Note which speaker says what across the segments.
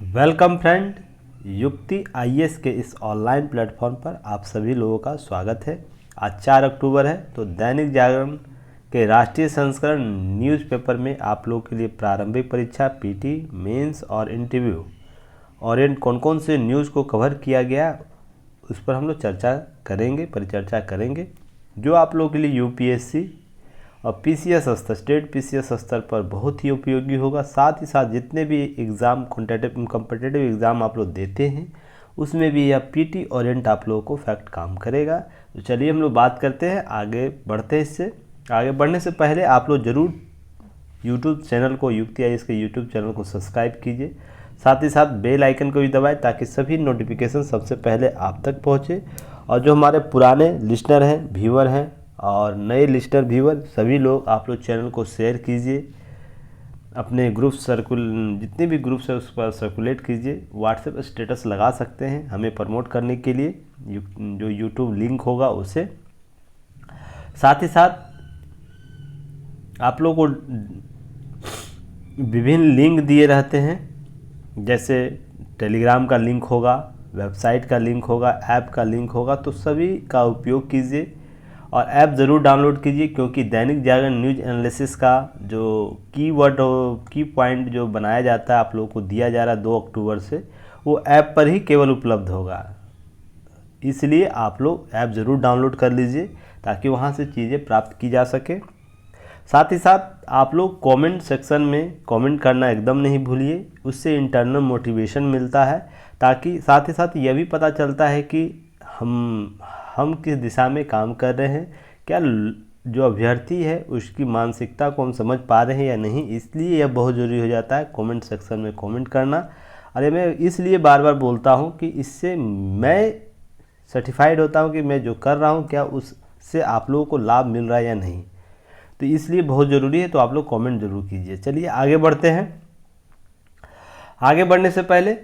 Speaker 1: Welcome friend, युक्ति IAS के इस ऑनलाइन प्लेटफॉर्म पर आप सभी लोगों का स्वागत है। आज 4 अक्टूबर है, तो दैनिक जागरण के राष्ट्रीय संस्करण न्यूज़पेपर में आप लोगों के लिए प्रारंभिक परीक्षा, पीटी, मेंस और इंटरव्यू और इन कौन कौन से न्यूज़ को कवर किया गया उस पर हम लोग परिचर्चा करेंगे, जो आप लोगों के लिए यूपीएससी और पीसीएस स्तर, स्टेट पीसीएस स्तर पर बहुत ही उपयोगी होगा। साथ ही साथ जितने भी एग्ज़ाम कॉम्पिटिटिव एग्ज़ाम आप लोग देते हैं उसमें भी यह पीटी ओरिएंट आप लोगों को फैक्ट काम करेगा। तो चलिए हम लोग बात करते हैं, आगे बढ़ते हैं। इससे आगे बढ़ने से पहले आप लोग ज़रूर यूट्यूब चैनल को, युक्ति आईएएस के यूट्यूब चैनल को सब्सक्राइब कीजिए। साथ ही साथ बेल आइकन को भी दबाएं ताकि सभी नोटिफिकेशन सबसे पहले आप तक पहुँचे। और जो हमारे पुराने लिस्नर हैं, व्यूअर हैं और नए लिस्टर व्यूअर, सभी लोग आप लोग चैनल को शेयर कीजिए, अपने ग्रुप जितने भी ग्रुप्स है उस पर सर्कुलेट कीजिए। व्हाट्सएप स्टेटस लगा सकते हैं हमें प्रमोट करने के लिए, जो यूट्यूब लिंक होगा उसे। साथ ही साथ आप लोग को विभिन्न लिंक दिए रहते हैं, जैसे टेलीग्राम का लिंक होगा, वेबसाइट का लिंक होगा, ऐप का लिंक होगा, तो सभी का उपयोग कीजिए और ऐप ज़रूर डाउनलोड कीजिए, क्योंकि दैनिक जागरण न्यूज एनालिसिस का जो की पॉइंट जो बनाया जाता है, आप लोगों को दिया जा रहा है 2 अक्टूबर से, वो ऐप पर ही केवल उपलब्ध होगा। इसलिए आप लोग ऐप ज़रूर डाउनलोड कर लीजिए ताकि वहाँ से चीज़ें प्राप्त की जा सके। साथ ही साथ आप लोग कमेंट सेक्शन में कमेंट करना एकदम नहीं भूलिए, उससे इंटरनल मोटिवेशन मिलता है। ताकि साथ ही साथ यह भी पता चलता है कि हम किस दिशा में काम कर रहे हैं, क्या जो अभ्यर्थी है उसकी मानसिकता को हम समझ पा रहे हैं या नहीं। इसलिए यह बहुत ज़रूरी हो जाता है कमेंट सेक्शन में कमेंट करना। अरे मैं इसलिए बार बार बोलता हूँ कि इससे मैं सर्टिफाइड होता हूँ कि मैं जो कर रहा हूँ क्या उससे आप लोगों को लाभ मिल रहा है या नहीं। तो इसलिए बहुत ज़रूरी है, तो आप लोग कमेंट ज़रूर कीजिए। चलिए आगे बढ़ते हैं। आगे बढ़ने से पहले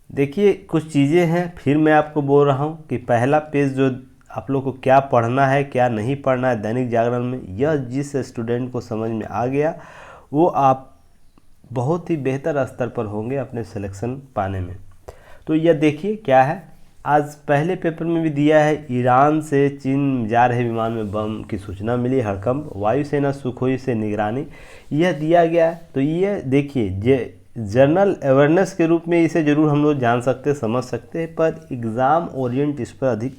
Speaker 1: देखिए कुछ चीज़ें हैं, फिर मैं आपको बोल रहा हूँ कि पहला पेज जो आप लोग को क्या पढ़ना है क्या नहीं पढ़ना है दैनिक जागरण में, यह जिस स्टूडेंट को समझ में आ गया वो आप बहुत ही बेहतर स्तर पर होंगे अपने सिलेक्शन पाने में। तो यह देखिए क्या है, आज पहले पेपर में भी दिया है, ईरान से चीन जा रहे विमान में बम की सूचना मिली, हड़कंप, वायुसेना सुखोई से निगरानी, यह दिया गया है। तो ये देखिए जनरल अवेयरनेस के रूप में इसे ज़रूर हम लोग जान सकते समझ सकते हैं, पर एग्ज़ाम ओरिएंट इस पर अधिक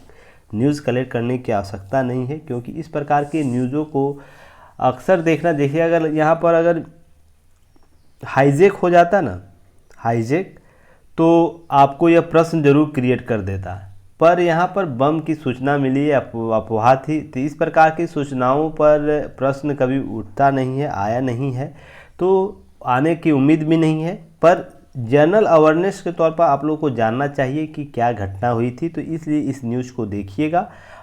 Speaker 1: न्यूज़ कलेक्ट करने की आवश्यकता नहीं है, क्योंकि इस प्रकार के न्यूज़ों को अक्सर देखिए अगर यहाँ पर अगर हाईजैक हो जाता ना, तो आपको यह प्रश्न जरूर क्रिएट कर देता है। पर यहाँ पर बम की सूचना मिली है, अफवाह थी, तो इस प्रकार की सूचनाओं पर प्रश्न कभी उठता नहीं है, आया नहीं है, तो आने की उम्मीद भी नहीं है। पर जनरल अवेयरनेस के तौर पर आप लोगों को जानना चाहिए कि क्या घटना हुई थी, तो इसलिए इस न्यूज़ को देखिएगा।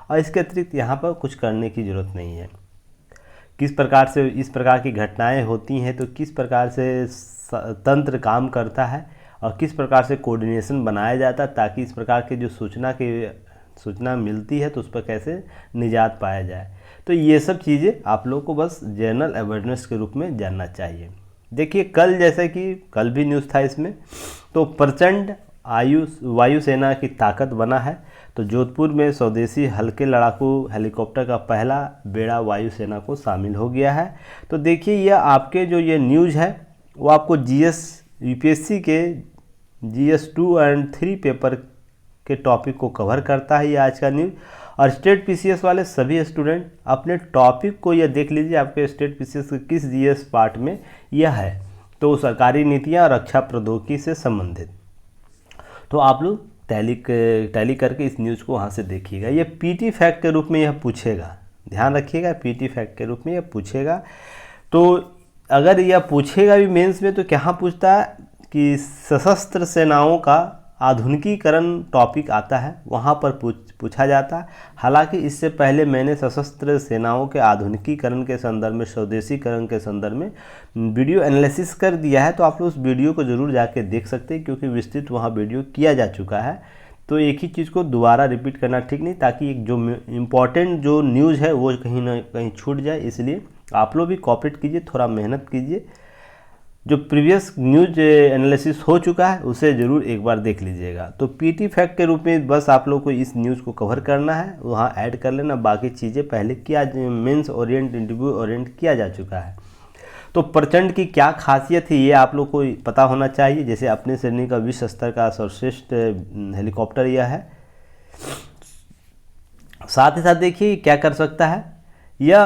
Speaker 1: और इसके अतिरिक्त यहाँ पर कुछ करने की ज़रूरत नहीं है। किस प्रकार से इस प्रकार की घटनाएं होती हैं, तो किस प्रकार से तंत्र काम करता है और किस प्रकार से कोऑर्डिनेशन बनाया जाता है, ताकि इस प्रकार के जो सूचना मिलती है तो उस पर कैसे निजात पाया जाए। तो ये सब चीज़ें आप लोगों को बस जनरल अवेयरनेस के रूप में जानना चाहिए। देखिए कल, जैसे कि कल भी न्यूज़ था इसमें, तो प्रचंड वायुसेना की ताकत बना है। तो जोधपुर में स्वदेशी हल्के लड़ाकू हेलीकॉप्टर का पहला बेड़ा वायुसेना को शामिल हो गया है। तो देखिए यह आपके जो ये न्यूज़ है वो आपको यूपीएससी के GS 2 और 3 पेपर के टॉपिक को कवर करता है ये आज का न्यूज़। और स्टेट पीसीएस वाले सभी स्टूडेंट अपने टॉपिक को यह देख लीजिए, आपके स्टेट पीसीएस के किस जीएस पार्ट में यह है। तो सरकारी नीतियां और रक्षा प्रौद्योगिकी से संबंधित, तो आप लोग टैली करके इस न्यूज़ को वहाँ से देखिएगा। ये पीटी फैक्ट के रूप में यह पूछेगा, ध्यान रखिएगा, पीटी फैक्ट के रूप में यह पूछेगा। तो अगर यह पूछेगा भी मेंस में, तो क्या पूछता है कि सशस्त्र सेनाओं का आधुनिकीकरण टॉपिक आता है, वहाँ पर पूछा जाता है। हालांकि इससे पहले मैंने सशस्त्र सेनाओं के आधुनिकीकरण के संदर्भ में, स्वदेशीकरण के संदर्भ में वीडियो एनालिसिस कर दिया है, तो आप लोग उस वीडियो को ज़रूर जाके देख सकते हैं, क्योंकि विस्तृत वहाँ वीडियो किया जा चुका है। तो एक ही चीज़ को दोबारा रिपीट करना ठीक नहीं, ताकि एक जो इम्पॉर्टेंट जो न्यूज़ है वो कहीं ना कहीं छूट जाए। इसलिए आप लोग भी कॉपरेट कीजिए, थोड़ा मेहनत कीजिए। जो प्रीवियस न्यूज एनालिसिस हो चुका है उसे ज़रूर एक बार देख लीजिएगा। तो पीटी फैक्ट के रूप में बस आप लोग को इस न्यूज़ को कवर करना है, वहाँ ऐड कर लेना, बाकी चीज़ें पहले किया मेंस ओरिएंट इंटरव्यू ओरिएंट किया जा चुका है। तो प्रचंड की क्या खासियत है ये आप लोग को पता होना चाहिए। जैसे अपने श्रेणी का विश्व स्तर का सर्वश्रेष्ठ हेलीकॉप्टर यह है। साथ ही साथ देखिए क्या कर सकता है, यह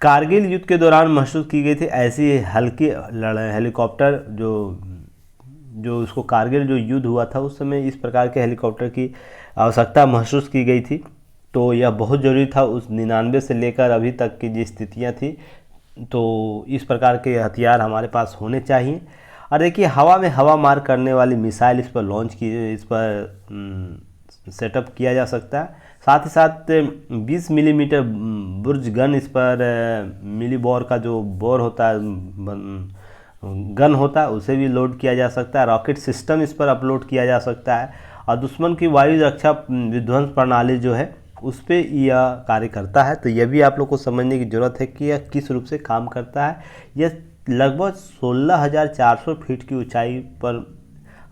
Speaker 1: कारगिल युद्ध के दौरान महसूस की गई थी ऐसी हल्की हेलीकॉप्टर जो उसको कारगिल जो युद्ध हुआ था उस समय इस प्रकार के हेलीकॉप्टर की आवश्यकता महसूस की गई थी। तो यह बहुत ज़रूरी था उस 99 से लेकर अभी तक की जो स्थितियाँ थी, तो इस प्रकार के हथियार हमारे पास होने चाहिए। और देखिए हवा में हवा मार करने वाली मिसाइल इस पर लॉन्च की, इस पर सेटअप किया जा सकता है। साथ ही साथ 20 मिलीमीटर बुर्ज गन इस पर मिली बोर का जो बोर होता है गन होता है उसे भी लोड किया जा सकता है। रॉकेट सिस्टम इस पर अपलोड किया जा सकता है और दुश्मन की वायु रक्षा विध्वंस प्रणाली जो है उस पर यह कार्य करता है। तो यह भी आप लोग को समझने की ज़रूरत है कि यह किस रूप से काम करता है। यह लगभग 16,400 फीट की ऊंचाई पर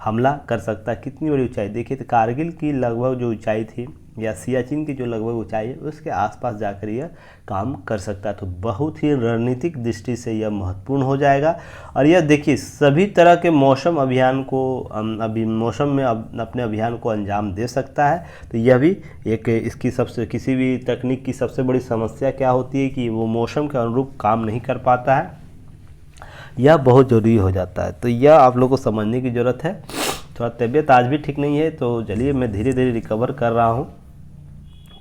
Speaker 1: हमला कर सकता है। कितनी बड़ी ऊंचाई देखिए, तो कारगिल की लगभग जो ऊंचाई थी या सियाचिन की जो लगभग ऊंचाई है उसके आसपास जाकर यह काम कर सकता है। तो बहुत ही रणनीतिक दृष्टि से यह महत्वपूर्ण हो जाएगा। और यह देखिए सभी तरह के मौसम अभियान को अभी मौसम में अपने अभियान को अंजाम दे सकता है। तो यह भी एक इसकी सबसे किसी भी तकनीक की सबसे बड़ी समस्या क्या होती है कि वो मौसम के अनुरूप काम नहीं कर पाता है, यह बहुत ज़रूरी हो जाता है। तो यह आप लोग को समझने की ज़रूरत है। थोड़ा तबीयत आज भी ठीक नहीं है, तो चलिए मैं धीरे धीरे रिकवर कर रहा हूँ,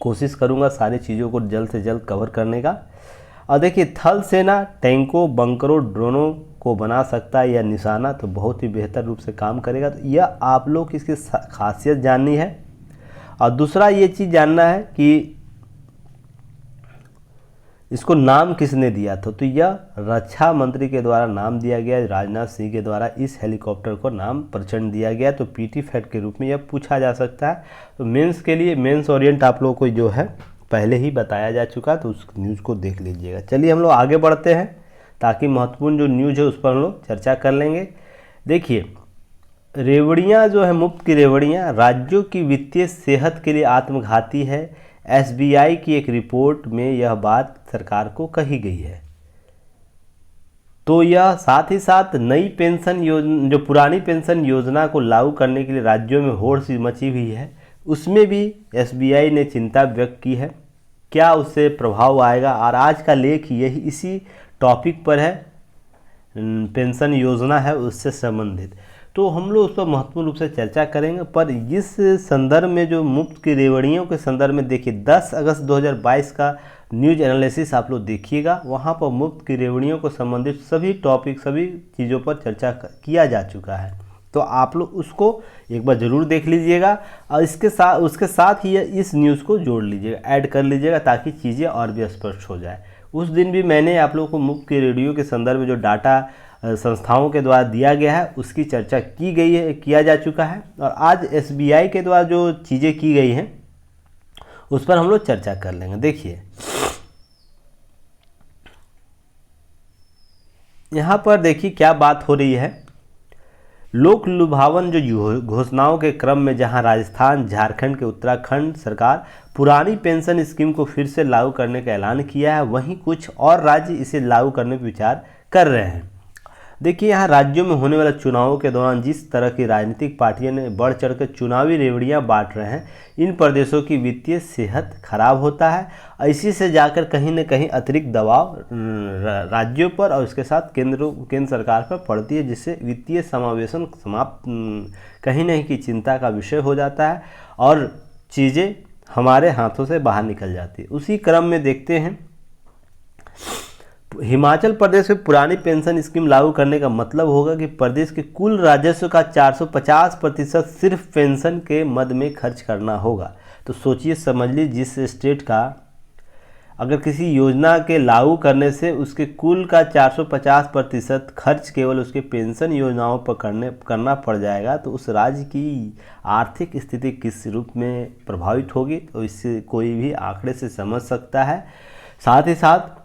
Speaker 1: कोशिश करूँगा सारी चीज़ों को जल्द से जल्द कवर करने का। और देखिए थल सेना टैंकों, बंकरों, ड्रोनों को बना सकता है यह निशाना, तो बहुत ही बेहतर रूप से काम करेगा। तो यह आप लोग की इसकी खासियत जाननी है। और दूसरा ये चीज़ जानना है कि इसको नाम किसने दिया था। तो यह रक्षा मंत्री के द्वारा नाम दिया गया, राजनाथ सिंह के द्वारा इस हेलीकॉप्टर को नाम प्रचंड दिया गया। तो पीटी फैक्ट के रूप में यह पूछा जा सकता है। तो मेंस के लिए मेंस ओरिएंट आप लोगों को जो है पहले ही बताया जा चुका है, तो उस न्यूज़ को देख लीजिएगा। चलिए हम लोग आगे बढ़ते हैं ताकि महत्वपूर्ण जो न्यूज़ है उस पर हम लोग चर्चा कर लेंगे। देखिए रेवड़ियाँ जो है, मुफ्त की रेवड़ियाँ राज्यों की वित्तीय सेहत के लिए आत्मघाती है। एसबीआई की एक रिपोर्ट में यह बात सरकार को कही गई है। तो यह साथ ही साथ नई पेंशन योजना, जो पुरानी पेंशन योजना को लागू करने के लिए राज्यों में होड़ सी मची हुई है, उसमें भी एसबीआई ने चिंता व्यक्त की है, क्या उससे प्रभाव आएगा। और आज का लेख यही इसी टॉपिक पर है, पेंशन योजना है उससे संबंधित। तो हम लोग उस पर महत्वपूर्ण रूप से चर्चा करेंगे। पर इस संदर्भ में जो मुफ्त की रेवड़ियों के संदर्भ में देखिए 10 अगस्त 2022 का न्यूज एनालिसिस आप लोग देखिएगा, वहाँ पर मुफ्त की रेवड़ियों को संबंधित सभी टॉपिक, सभी चीज़ों पर चर्चा किया जा चुका है। तो आप लोग उसको एक बार ज़रूर देख लीजिएगा और उसके साथ ही इस न्यूज़ को जोड़ लीजिएगा, ऐड कर लीजिएगा, ताकि चीज़ें और भी स्पष्ट हो जाए। उस दिन भी मैंने आप लोगों को मुफ्त की रेडियो के संदर्भ में जो डाटा संस्थाओं के द्वारा दिया गया है उसकी चर्चा की गई है, किया जा चुका है। और आज एसबीआई के द्वारा जो चीज़ें की गई हैं उस पर हम लोग चर्चा कर लेंगे। देखिए यहाँ पर देखिए क्या बात हो रही है। लोक लुभावन जो घोषणाओं के क्रम में जहां राजस्थान, झारखंड के उत्तराखंड सरकार पुरानी पेंशन स्कीम को फिर से लागू करने का ऐलान किया है, वहीं कुछ और राज्य इसे लागू करने पर विचार कर रहे हैं। देखिए यहाँ राज्यों में होने वाले चुनावों के दौरान जिस तरह की राजनीतिक पार्टियां ने बढ़ चढ़कर चुनावी रेवड़ियां बांट रहे हैं, इन प्रदेशों की वित्तीय सेहत खराब होता है। इसी से जाकर कहीं न कहीं अतिरिक्त दबाव राज्यों पर और उसके साथ केंद्र सरकार पर पड़ती है, जिससे वित्तीय समावेशन समाप्त कहीं न कहीं चिंता का विषय हो जाता है और चीज़ें हमारे हाथों से बाहर निकल जाती है। उसी क्रम में देखते हैं हिमाचल प्रदेश में पुरानी पेंशन स्कीम लागू करने का मतलब होगा कि प्रदेश के कुल राजस्व का 450% सिर्फ पेंशन के मद में खर्च करना होगा। तो सोचिए समझ लीजिए, जिस स्टेट का अगर किसी योजना के लागू करने से उसके कुल का 450% खर्च केवल उसके पेंशन योजनाओं पर करना पड़ जाएगा, तो उस राज्य की आर्थिक स्थिति किस रूप में प्रभावित होगी, तो इससे कोई भी आंकड़े से समझ सकता है। साथ ही साथ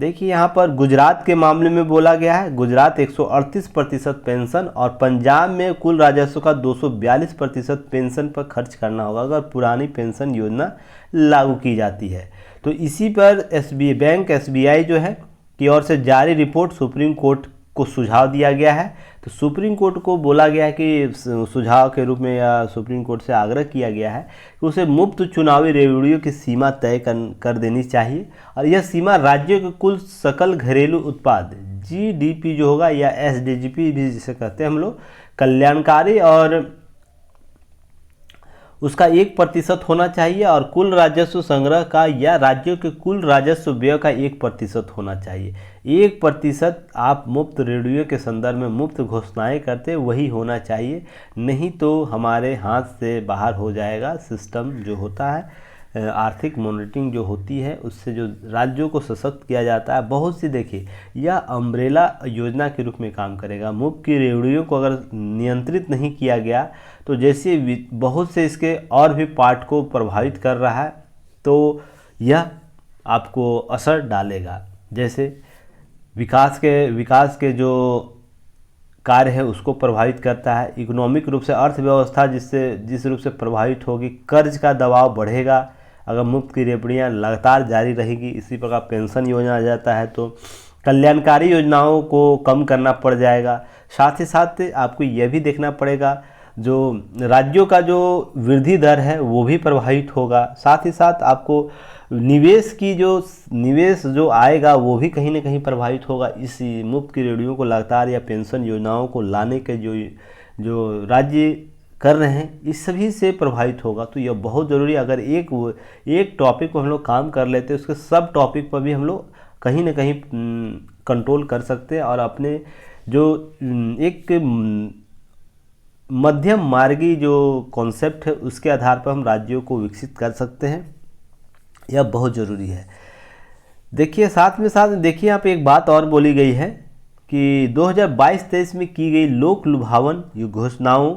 Speaker 1: देखिए यहाँ पर गुजरात के मामले में बोला गया है, गुजरात 138% पेंशन और पंजाब में कुल राजस्व का 242% पेंशन पर खर्च करना होगा अगर पुरानी पेंशन योजना लागू की जाती है। तो इसी पर एसबीआई जो है की ओर से जारी रिपोर्ट सुप्रीम कोर्ट को सुझाव दिया गया है। तो सुप्रीम कोर्ट को बोला गया है कि सुझाव के रूप में या सुप्रीम कोर्ट से आग्रह किया गया है कि उसे मुफ्त चुनावी रेवड़ियों की सीमा तय कर देनी चाहिए और यह सीमा राज्यों के कुल सकल घरेलू उत्पाद जीडीपी जो होगा या एसडीजीपी भी जिसे कहते हैं हम लोग, कल्याणकारी और उसका 1% होना चाहिए और कुल राजस्व संग्रह का या राज्यों के कुल राजस्व व्यय का 1% होना चाहिए। 1% आप मुफ्त रेडियो के संदर्भ में मुफ्त घोषणाएं करते वही होना चाहिए, नहीं तो हमारे हाथ से बाहर हो जाएगा सिस्टम जो होता है। आर्थिक मॉनिटरिंग जो होती है उससे जो राज्यों को सशक्त किया जाता है, बहुत सी देखिए यह अम्ब्रेला योजना के रूप में काम करेगा। मुफ्त की रेवड़ियों को अगर नियंत्रित नहीं किया गया तो जैसे बहुत से इसके और भी पार्ट को प्रभावित कर रहा है तो यह आपको असर डालेगा। जैसे विकास के जो कार्य है उसको प्रभावित करता है, इकोनॉमिक रूप से अर्थव्यवस्था जिस रूप से प्रभावित होगी, कर्ज का दबाव बढ़ेगा अगर मुफ्त की रेवड़ियाँ लगातार जारी रहेगी। इसी प्रकार पेंशन योजना आ जाता है तो कल्याणकारी योजनाओं को कम करना पड़ जाएगा। साथ ही साथ आपको यह भी देखना पड़ेगा जो राज्यों का जो वृद्धि दर है वो भी प्रभावित होगा। साथ ही साथ आपको निवेश जो आएगा वो भी कहीं ना कहीं प्रभावित होगा। इस मुफ्त की रेवड़ियों को लगातार या पेंशन योजनाओं को लाने के जो राज्य कर रहे हैं इस सभी से प्रभावित होगा। तो यह बहुत ज़रूरी, अगर एक टॉपिक को हम लोग काम कर लेते हैं उसके सब टॉपिक पर भी हम लोग कहीं ना कहीं कंट्रोल कर सकते हैं और अपने जो एक मध्यम मार्गी जो कॉन्सेप्ट है उसके आधार पर हम राज्यों को विकसित कर सकते हैं। यह बहुत ज़रूरी है। देखिए साथ में देखिए यहाँ पे एक बात और बोली गई है कि 2022-23 में की गई लोक लुभावन घोषणाओं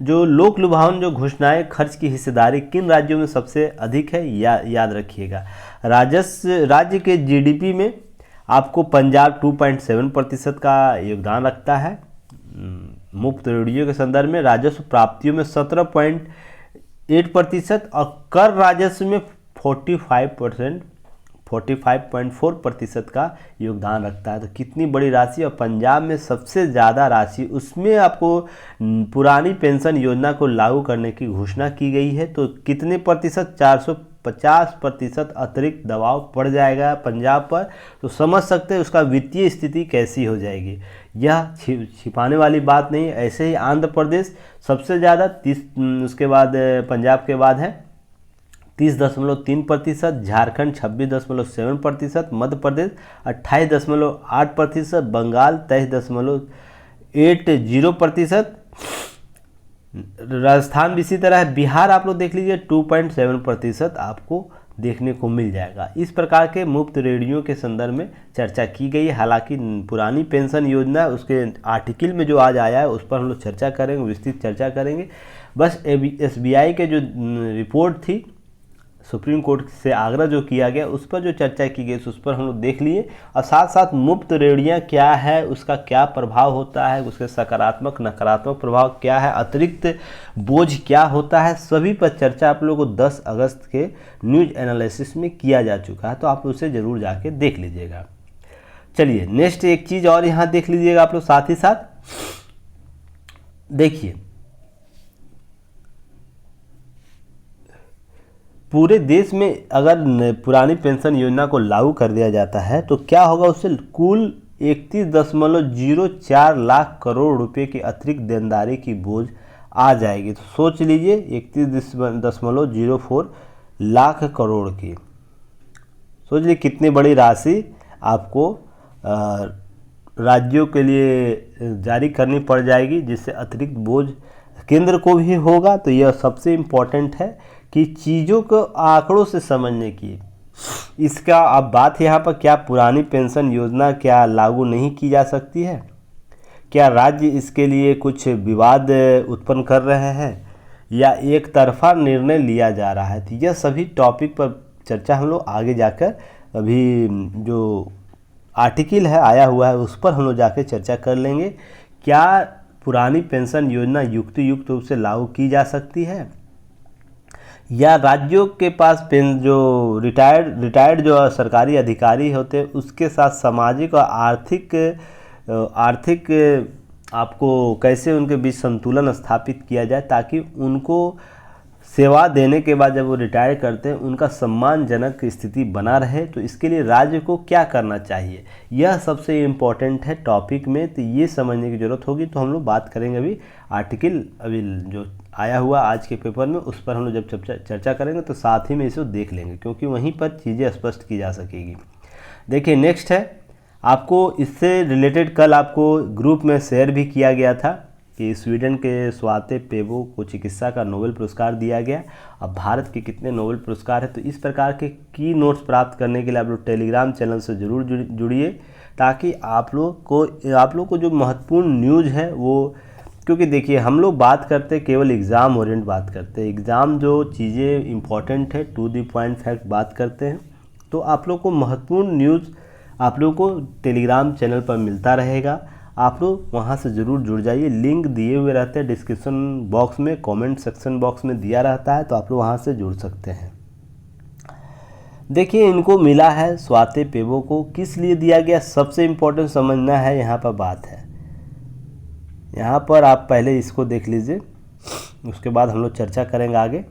Speaker 1: जो लोक लुभावन जो घोषणाएं खर्च की हिस्सेदारी किन राज्यों में सबसे अधिक है याद रखिएगा। राज्य के जीडीपी में आपको पंजाब 2.7% का योगदान रखता है। मुफ्त रेडियो के संदर्भ में राजस्व प्राप्तियों में 17.8% और कर राजस्व में 45.4% का योगदान रखता है। तो कितनी बड़ी राशि, और पंजाब में सबसे ज़्यादा राशि, उसमें आपको पुरानी पेंशन योजना को लागू करने की घोषणा की गई है। तो कितने प्रतिशत, 450% अतिरिक्त दबाव पड़ जाएगा पंजाब पर। तो समझ सकते हैं उसका वित्तीय स्थिति कैसी हो जाएगी। यह छिपाने वाली बात नहीं। ऐसे ही आंध्र प्रदेश सबसे ज़्यादा 30, उसके बाद पंजाब के बाद है 30.3%, झारखंड 26.7%, मध्य प्रदेश 28.8%, बंगाल 23.80%, राजस्थान भी इसी तरह है। बिहार आप लोग देख लीजिए 2.7% आपको देखने को मिल जाएगा। इस प्रकार के मुफ्त रेडियो के संदर्भ में चर्चा की गई है। हालांकि पुरानी पेंशन योजना उसके आर्टिकल में जो आज आया है उस पर हम लोग चर्चा करेंगे, विस्तृत चर्चा करेंगे। बस एसबीआई के जो रिपोर्ट थी, सुप्रीम कोर्ट से आग्रह जो किया गया उस पर जो चर्चा की गई उस पर हम लोग देख लिए, और साथ साथ मुफ्त रेडियाँ क्या है, उसका क्या प्रभाव होता है, उसके सकारात्मक नकारात्मक प्रभाव क्या है, अतिरिक्त बोझ क्या होता है, सभी पर चर्चा आप लोगों को 10 अगस्त के न्यूज़ एनालिसिस में किया जा चुका है। तो आप उसे ज़रूर जाके देख लीजिएगा। चलिए नेक्स्ट एक चीज़ और यहाँ देख लीजिएगा आप लोग, साथ ही साथ देखिए पूरे देश में अगर पुरानी पेंशन योजना को लागू कर दिया जाता है तो क्या होगा, उससे कुल 31.04 लाख करोड़ रुपए की अतिरिक्त देनदारी की बोझ आ जाएगी। तो सोच लीजिए 31.04 लाख करोड़ की, सोच लीजिए कितनी बड़ी राशि आपको राज्यों के लिए जारी करनी पड़ जाएगी, जिससे अतिरिक्त बोझ केंद्र को भी होगा। तो यह सबसे इम्पोर्टेंट है कि चीज़ों को आंकड़ों से समझने की। इसका अब बात यहाँ पर, क्या पुरानी पेंशन योजना क्या लागू नहीं की जा सकती है? क्या राज्य इसके लिए कुछ विवाद उत्पन्न कर रहे हैं या एक तरफा निर्णय लिया जा रहा है? तो यह सभी टॉपिक पर चर्चा हम लोग आगे जाकर अभी जो आर्टिकल है आया हुआ है उस पर हम लोग जाकर चर्चा कर लेंगे। क्या पुरानी पेंशन योजना युक्त रूप से लागू की जा सकती है, या राज्यों के पास जो रिटायर्ड जो सरकारी अधिकारी होते हैं उसके साथ सामाजिक और आर्थिक आपको कैसे उनके बीच संतुलन स्थापित किया जाए ताकि उनको सेवा देने के बाद जब वो रिटायर करते हैं उनका सम्मानजनक स्थिति बना रहे। तो इसके लिए राज्य को क्या करना चाहिए, यह सबसे इम्पोर्टेंट है टॉपिक में, तो ये समझने की ज़रूरत होगी। तो हम लोग बात करेंगे अभी आर्टिकल अभी जो आया हुआ आज के पेपर में उस पर हम लोग जब चर्चा करेंगे तो साथ ही में इसे देख लेंगे, क्योंकि वहीं पर चीज़ें स्पष्ट की जा सकेगी। देखिए नेक्स्ट है, आपको इससे रिलेटेड कल आपको ग्रुप में शेयर भी किया गया था कि स्वीडन के स्वाते पेबो को चिकित्सा का नोबेल पुरस्कार दिया गया। अब भारत के कितने नोबेल पुरस्कार हैं, तो इस प्रकार के की नोट्स प्राप्त करने के लिए आप लोग टेलीग्राम चैनल से ज़रूर जुड़िए, ताकि आप लोग को जो महत्वपूर्ण न्यूज़ है वो, क्योंकि देखिए हम लोग बात करते केवल एग्ज़ाम ओरिएंट बात करते हैं, एग्ज़ाम जो चीज़ें इंपॉर्टेंट है टू द पॉइंट फैक्ट बात करते हैं। तो आप लोग को महत्वपूर्ण न्यूज़ आप लोग को टेलीग्राम चैनल पर मिलता रहेगा, आप लोग वहाँ से ज़रूर जुड़ जाइए। लिंक दिए हुए रहते हैं डिस्क्रिप्शन बॉक्स में, कमेंट सेक्शन बॉक्स में दिया रहता है, तो आप लोग वहाँ से जुड़ सकते हैं। देखिए इनको मिला है स्वाते पेबो को, किस लिए दिया गया सबसे इम्पोर्टेंट समझना है, यहाँ पर बात है। यहाँ पर आप पहले इसको देख लीजिए, उसके बाद हम लोग चर्चा करेंगे आगे।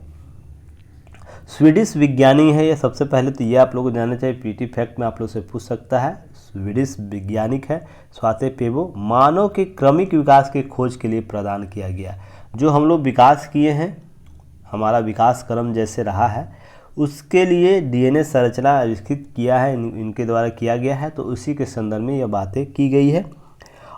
Speaker 1: स्वीडिश विज्ञानी है ये, सबसे पहले तो ये आप लोगों को जानना चाहिए, पीटी फैक्ट में आप लोग से पूछ सकता है। स्वीडिश वैज्ञानिक है स्वाते पेबो, मानव के क्रमिक विकास के खोज के लिए प्रदान किया गया। जो हम लोग विकास किए हैं, हमारा विकास क्रम जैसे रहा है, उसके लिए डीएनए संरचना आविष्कृत किया है, इनके द्वारा किया गया है, तो उसी के संदर्भ में यह बातें की गई है।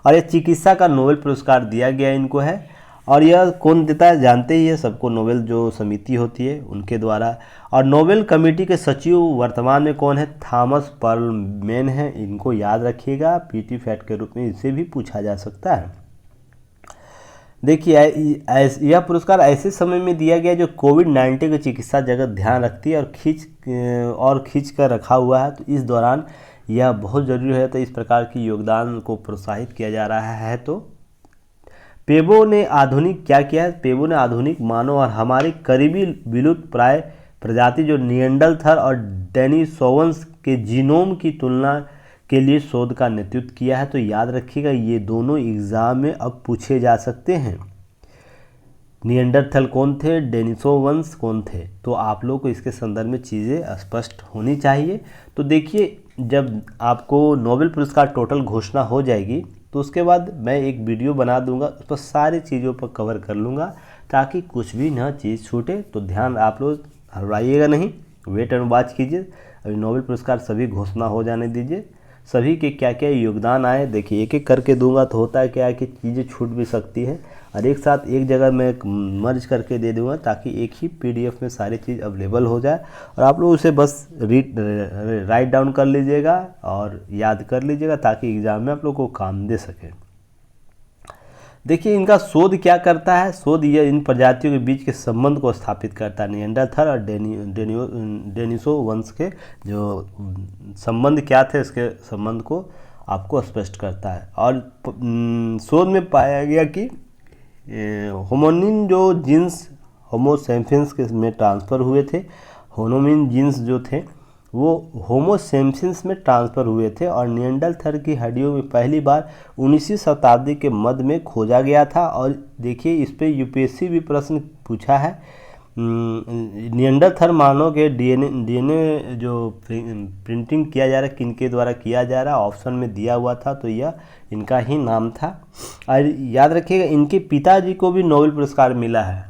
Speaker 1: और ये चिकित्सा का नोबेल पुरस्कार दिया गया इनको है। और यह कौन देता है जानते ही है सबको, नोबेल जो समिति होती है उनके द्वारा। और नोबेल कमेटी के सचिव वर्तमान में कौन है, थॉमस पर्लमैन है, इनको याद रखिएगा, पीटी फैक्ट के रूप में इसे भी पूछा जा सकता है। देखिए यह पुरस्कार ऐसे समय में दिया गया जो कोविड-19 की चिकित्सा जगत ध्यान रखती है और खींच कर रखा हुआ है, तो इस दौरान यह बहुत ज़रूरी है, तो इस प्रकार की योगदान को प्रोत्साहित किया जा रहा है। तो पेबो ने आधुनिक क्या किया है, पेबो ने आधुनिक मानव और हमारी करीबी विलुप्त प्राय प्रजाति जो निएंडरथल और डेनिसोवन्स के जीनोम की तुलना के लिए शोध का नेतृत्व किया है। तो याद रखिएगा ये दोनों एग्जाम में अब पूछे जा सकते हैं, निएंडरथल कौन थे, डेनिसोवन्स कौन थे, तो आप लोग को इसके संदर्भ में चीज़ें स्पष्ट होनी चाहिए। तो देखिए जब आपको नोबेल पुरस्कार टोटल घोषणा हो जाएगी तो उसके बाद मैं एक वीडियो बना दूंगा, उस पर सारी चीज़ों पर कवर कर लूँगा ताकि कुछ भी ना चीज़ छूटे। तो ध्यान आप लोग हड़बड़ाइएगा नहीं, वेट एंड वॉच कीजिए। अभी नोबेल पुरस्कार सभी घोषणा हो जाने दीजिए, सभी के क्या क्या योगदान आए देखिए, एक एक करके दूंगा तो होता है क्या है कि चीज़ें छूट भी सकती है, और एक साथ एक जगह मैं मर्ज करके दे दूंगा ताकि एक ही पीडीएफ में सारी चीज़ अवेलेबल हो जाए, और आप लोग उसे बस राइट डाउन कर लीजिएगा और याद कर लीजिएगा ताकि एग्ज़ाम में आप लोग को काम दे सके। देखिए इनका शोध क्या करता है, शोध यह इन प्रजातियों के बीच के संबंध को स्थापित करता है। निएंडरथल और डेनिसोवन्स के जो संबंध क्या थे, इसके संबंध को आपको स्पष्ट करता है। और शोध में पाया गया कि होमोनिन जो जीन्स होमो सैपियंस के में ट्रांसफ़र हुए थे, होमोनिन जीन्स जो थे वो होमो सैपियंस में ट्रांसफ़र हुए थे, और निएंडरथल की हड्डियों में पहली बार 19वीं शताब्दी के मध्य में खोजा गया था। और देखिए इस पे यूपीएससी भी प्रश्न पूछा है, निएंडरथल मानव के डीएनए जो प्रिंटिंग किया जा रहा है किनके द्वारा किया जा रहा है, ऑप्शन में दिया हुआ था, तो यह इनका ही नाम था। और याद रखिएगा इनके पिताजी को भी नोबेल पुरस्कार मिला है,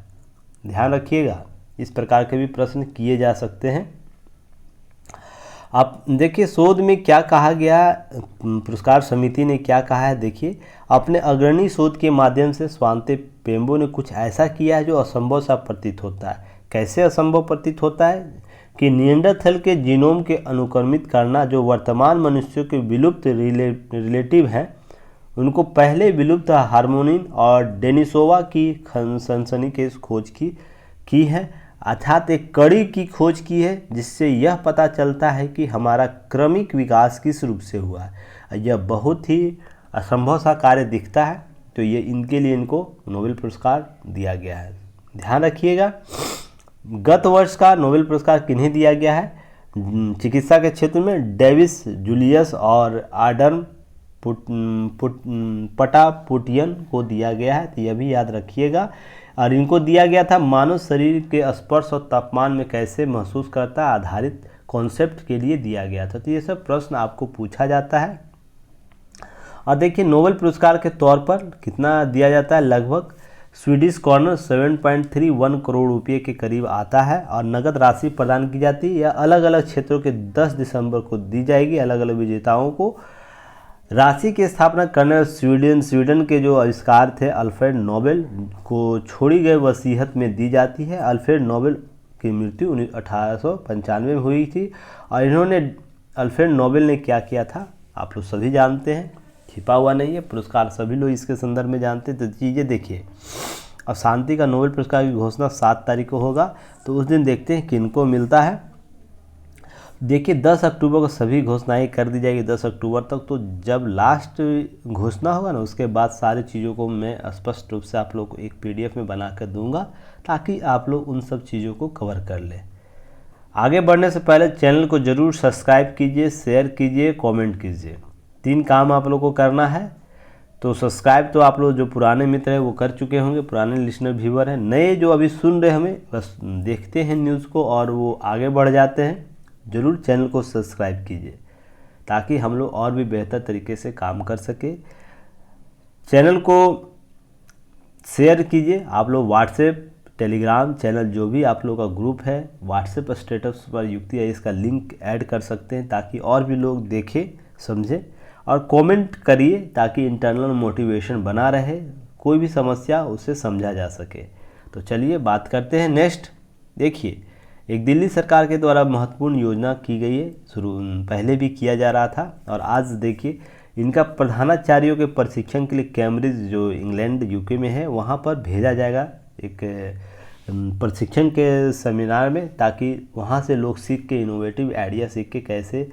Speaker 1: ध्यान रखिएगा, इस प्रकार के भी प्रश्न किए जा सकते हैं। आप देखिए शोध में क्या कहा गया, पुरस्कार समिति ने क्या कहा है, देखिए अपने अग्रणी शोध के माध्यम से स्वाते पेबो ने कुछ ऐसा किया है जो असंभव सा प्रतीत होता है। कैसे असंभव प्रतीत होता है कि निएंडरथल के जीनोम के अनुक्रमित करना, जो वर्तमान मनुष्यों के विलुप्त रिलेटिव हैं, उनको पहले विलुप्त हार्मोनिन और डेनिसोवा की सनसनी के खोज की है। अर्थात एक कड़ी की खोज की है जिससे यह पता चलता है कि हमारा क्रमिक विकास किस रूप से हुआ है। यह बहुत ही असंभव सा कार्य दिखता है, तो ये इनके लिए इनको नोबेल पुरस्कार दिया गया है। ध्यान रखिएगा, गत वर्ष का नोबेल पुरस्कार किन्हें दिया गया है? चिकित्सा के क्षेत्र में डेविस, जूलियस और आडर्म पटापुटियन को दिया गया है, तो यह भी याद रखिएगा। और इनको दिया गया था मानव शरीर के स्पर्श और तापमान में कैसे महसूस करता है आधारित कॉन्सेप्ट के लिए दिया गया था। तो ये सब प्रश्न आपको पूछा जाता है। और देखिए नोबेल पुरस्कार के तौर पर कितना दिया जाता है, लगभग स्वीडिश कॉर्नर 7.31 करोड़ रुपये के करीब आता है और नगद राशि प्रदान की जाती है। यह अलग अलग क्षेत्रों के 10 दिसंबर को दी जाएगी अलग अलग विजेताओं को। राशि की स्थापना करने स्वीडन के जो आविष्कार थे अल्फ्रेड नोबेल को छोड़ी गई वसीयत में दी जाती है। अल्फ्रेड नोबेल की मृत्यु 1895 में हुई थी और अल्फ्रेड नोबेल ने क्या किया था आप लोग सभी जानते हैं, छिपा हुआ नहीं है, पुरस्कार सभी लोग इसके संदर्भ में जानते हैं। तो चीज़ें देखिए, अब शांति का नोबेल पुरस्कार की घोषणा 7 तारीख को होगा, तो उस दिन देखते हैं किनको मिलता है। देखिए 10 अक्टूबर को सभी घोषणाएं कर दी जाएगी, 10 अक्टूबर तक। तो जब लास्ट घोषणा होगा ना, उसके बाद सारी चीज़ों को मैं स्पष्ट रूप से आप लोग को एक PDF में बना कर दूंगा ताकि आप लोग उन सब चीज़ों को कवर कर लें। आगे बढ़ने से पहले चैनल को ज़रूर सब्सक्राइब कीजिए, शेयर कीजिए, कमेंट कीजिए। 3 काम आप लोग को करना है। तो सब्सक्राइब तो आप लोग जो पुराने मित्र हैं वो कर चुके होंगे, पुराने लिसनर व्यूअर हैं। नए जो अभी सुन रहे हमें, बस देखते हैं न्यूज़ को और वो आगे बढ़ जाते हैं। ज़रूर चैनल को सब्सक्राइब कीजिए ताकि हम लोग और भी बेहतर तरीके से काम कर सके। चैनल को शेयर कीजिए। आप लोग व्हाट्सएप, टेलीग्राम चैनल जो भी आप लोग का ग्रुप है, व्हाट्सएप स्टेटस पर युक्ति है इसका लिंक ऐड कर सकते हैं ताकि और भी लोग देखें, समझें। और कमेंट करिए ताकि इंटरनल मोटिवेशन बना रहे, कोई भी समस्या उसे समझा जा सके। तो चलिए बात करते हैं नेक्स्ट। देखिए एक दिल्ली सरकार के द्वारा महत्वपूर्ण योजना की गई है, पहले भी किया जा रहा था और आज देखिए इनका प्रधानाचार्यों के प्रशिक्षण के लिए कैम्ब्रिज जो इंग्लैंड UK में है वहाँ पर भेजा जाएगा एक प्रशिक्षण के सेमिनार में, ताकि वहाँ से लोग सीख के इनोवेटिव आइडिया सीख के कैसे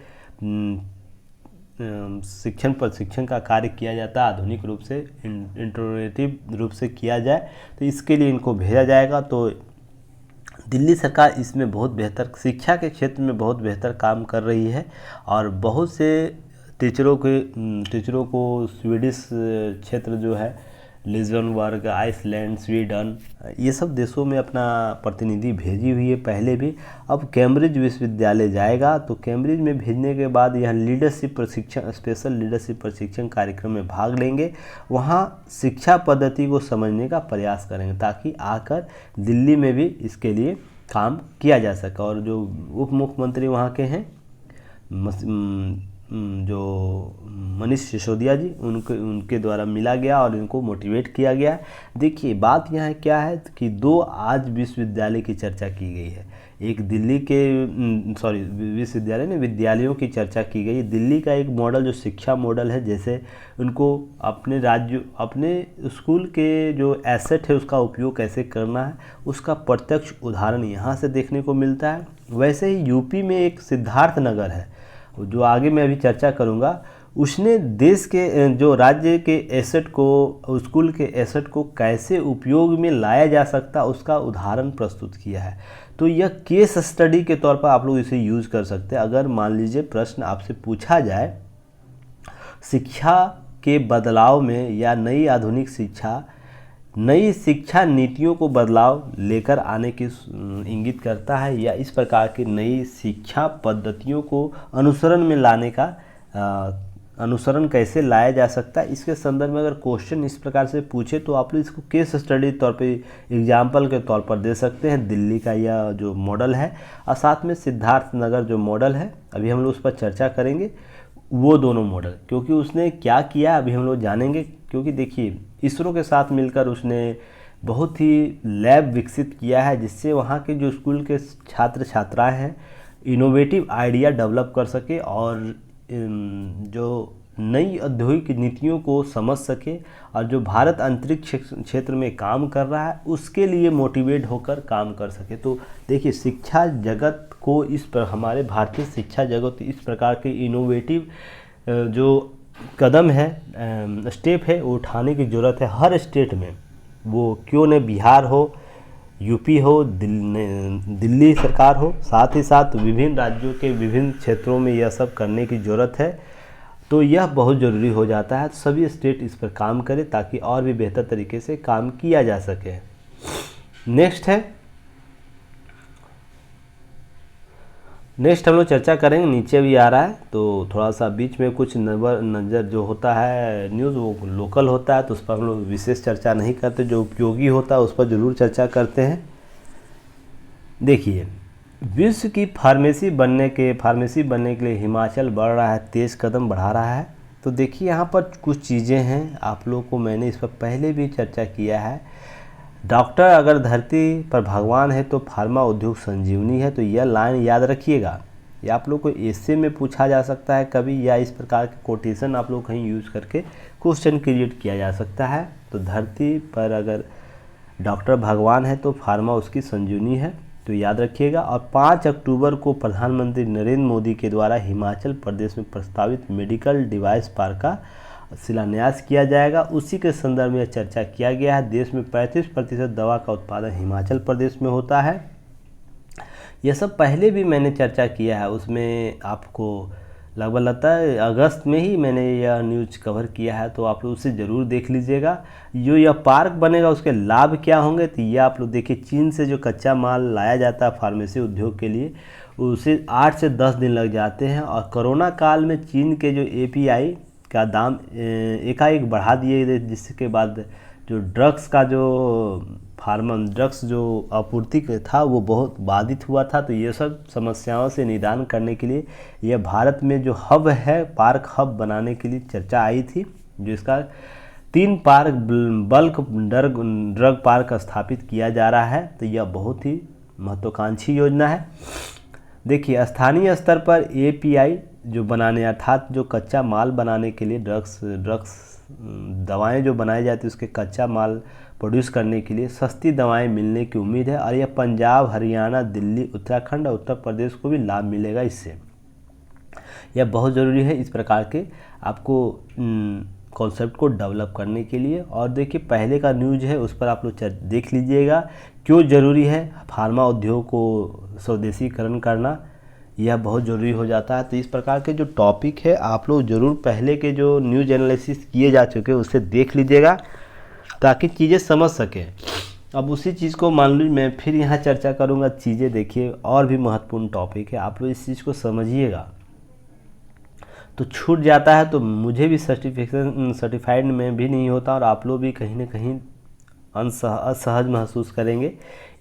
Speaker 1: प्रशिक्षण का कार्य किया जाता है आधुनिक रूप से, इंटरोगेटिव रूप से किया जाए, तो इसके लिए इनको भेजा जाएगा। तो दिल्ली सरकार इसमें बहुत बेहतर, शिक्षा के क्षेत्र में बहुत बेहतर काम कर रही है और बहुत से टीचरों को स्वीडिश क्षेत्र जो है, लग्जमबर्ग, आइसलैंड, स्वीडन, ये सब देशों में अपना प्रतिनिधि भेजी हुई है पहले भी। अब कैम्ब्रिज विश्वविद्यालय जाएगा, तो कैम्ब्रिज में भेजने के बाद यहाँ लीडरशिप प्रशिक्षण, स्पेशल लीडरशिप प्रशिक्षण कार्यक्रम में भाग लेंगे। वहाँ शिक्षा पद्धति को समझने का प्रयास करेंगे ताकि आकर दिल्ली में भी इसके लिए काम किया जा सके। और जो उप मुख्यमंत्री वहाँ के हैं जो मनीष सिसोदिया जी, उनके द्वारा मिला गया और इनको मोटिवेट किया गया। देखिए बात यहाँ क्या है कि 2 आज विश्वविद्यालय की चर्चा की गई है। एक दिल्ली के विश्वविद्यालय ने विद्यालयों की चर्चा की गई। दिल्ली का एक मॉडल जो शिक्षा मॉडल है, जैसे उनको अपने राज्य, अपने स्कूल के जो एसेट है उसका उपयोग कैसे करना है, उसका प्रत्यक्ष उदाहरण यहाँ से देखने को मिलता है। वैसे ही यूपी में एक सिद्धार्थ नगर है जो आगे मैं अभी चर्चा करूंगा, उसने देश के जो राज्य के एसेट को, स्कूल के एसेट को कैसे उपयोग में लाया जा सकता उसका उदाहरण प्रस्तुत किया है। तो यह केस स्टडी के तौर पर आप लोग इसे यूज़ कर सकते हैं। अगर मान लीजिए प्रश्न आपसे पूछा जाए शिक्षा के बदलाव में, या नई आधुनिक शिक्षा, नई शिक्षा नीतियों को बदलाव लेकर आने की इंगित करता है, या इस प्रकार की नई शिक्षा पद्धतियों को अनुसरण में लाने का अनुसरण कैसे लाया जा सकता है, इसके संदर्भ में अगर क्वेश्चन इस प्रकार से पूछे तो आप लोग इसको केस स्टडी तौर पे, एग्जाम्पल के तौर पर दे सकते हैं। दिल्ली का यह जो मॉडल है और साथ में सिद्धार्थ नगर जो मॉडल है, अभी हम लोग उस पर चर्चा करेंगे, वो दोनों मॉडल, क्योंकि उसने क्या किया अभी हम लोग जानेंगे। क्योंकि देखिए इसरो के साथ मिलकर उसने बहुत ही लैब विकसित किया है जिससे वहाँ के जो स्कूल के छात्र छात्राएं हैं इनोवेटिव आइडिया डेवलप कर सके और जो नई औद्योगिक नीतियों को समझ सके और जो भारत अंतरिक्ष क्षेत्र में काम कर रहा है उसके लिए मोटिवेट होकर काम कर सके। तो देखिए शिक्षा जगत को हमारे भारतीय शिक्षा जगत इस प्रकार के इनोवेटिव जो कदम है, स्टेप है, वो उठाने की ज़रूरत है हर स्टेट में। वो क्यों न बिहार हो, यूपी हो, दिल्ली सरकार हो, साथ ही साथ विभिन्न राज्यों के विभिन्न क्षेत्रों में यह सब करने की ज़रूरत है। तो यह बहुत ज़रूरी हो जाता है। सभी स्टेट इस पर काम करें ताकि और भी बेहतर तरीके से काम किया जा सके। नेक्स्ट हम लोग चर्चा करेंगे, नीचे भी आ रहा है तो थोड़ा सा बीच में कुछ नज़र जो होता है न्यूज़ वो लोकल होता है, तो उस पर हम लोग विशेष चर्चा नहीं करते। जो उपयोगी होता है उस पर ज़रूर चर्चा करते हैं। देखिए विश्व की फार्मेसी बनने के लिए हिमाचल बढ़ रहा है, तेज़ कदम बढ़ा रहा है। तो देखिए यहाँ पर कुछ चीज़ें हैं, आप लोगों को मैंने इस पर पहले भी चर्चा किया है। डॉक्टर अगर धरती पर भगवान है तो फार्मा उद्योग संजीवनी है। तो यह लाइन याद रखिएगा। ये आप लोग को एसे में पूछा जा सकता है कभी, या इस प्रकार के कोटेशन आप लोग कहीं यूज़ करके क्वेश्चन क्रिएट किया जा सकता है। तो धरती पर अगर डॉक्टर भगवान है तो फार्मा उसकी संजीवनी है, तो याद रखिएगा। और 5 अक्टूबर को प्रधानमंत्री नरेंद्र मोदी के द्वारा हिमाचल प्रदेश में प्रस्तावित मेडिकल डिवाइस पार्क का शिलान्यास किया जाएगा। उसी के संदर्भ में चर्चा किया गया है। देश में 35% दवा का उत्पादन हिमाचल प्रदेश में होता है। यह सब पहले भी मैंने चर्चा किया है, उसमें आपको लगभग लगता है अगस्त में ही मैंने यह न्यूज़ कवर किया है, तो आप लोग उसे ज़रूर देख लीजिएगा। जो यह पार्क बनेगा उसके लाभ क्या होंगे, तो ये आप लोग देखिए, चीन से जो कच्चा माल लाया जाता है फार्मेसी उद्योग के लिए उसे 8 से 10 दिन लग जाते हैं। और कोरोना काल में चीन के जो API का दाम एकाएक बढ़ा दिए गए, जिसके बाद जो ड्रग्स जो आपूर्ति था वो बहुत बाधित हुआ था। तो ये सब समस्याओं से निदान करने के लिए यह भारत में जो हब है, पार्क हब बनाने के लिए चर्चा आई थी, जो इसका 3 पार्क बल्क ड्रग पार्क स्थापित किया जा रहा है। तो यह बहुत ही महत्वाकांक्षी योजना है। देखिए स्थानीय स्तर पर API जो बनाने, अर्थात जो कच्चा माल बनाने के लिए ड्रग्स दवाएं जो बनाई जाती है उसके कच्चा माल प्रोड्यूस करने के लिए सस्ती दवाएं मिलने की उम्मीद है। और यह पंजाब, हरियाणा, दिल्ली, उत्तराखंड और उत्तर प्रदेश को भी लाभ मिलेगा इससे। यह बहुत ज़रूरी है इस प्रकार के आपको कॉन्सेप्ट को डेवलप करने के लिए। और देखिए पहले का न्यूज़ है उस पर आप लोग देख लीजिएगा, क्यों ज़रूरी है फार्मा उद्योग को स्वदेशीकरण करना, यह बहुत ज़रूरी हो जाता है। तो इस प्रकार के जो टॉपिक है आप लोग ज़रूर पहले के जो न्यूज़ एनालिसिस किए जा चुके हैं उससे देख लीजिएगा ताकि चीज़ें समझ सकें। अब उसी चीज़ को मान लीजिए मैं फिर यहाँ चर्चा करूँगा। चीज़ें देखिए और भी महत्वपूर्ण टॉपिक है, आप लोग इस चीज़ को समझिएगा। तो छूट जाता है तो मुझे भी सर्टिफाइड में भी नहीं होता और आप लोग भी कहीं ना कहीं असहज महसूस करेंगे।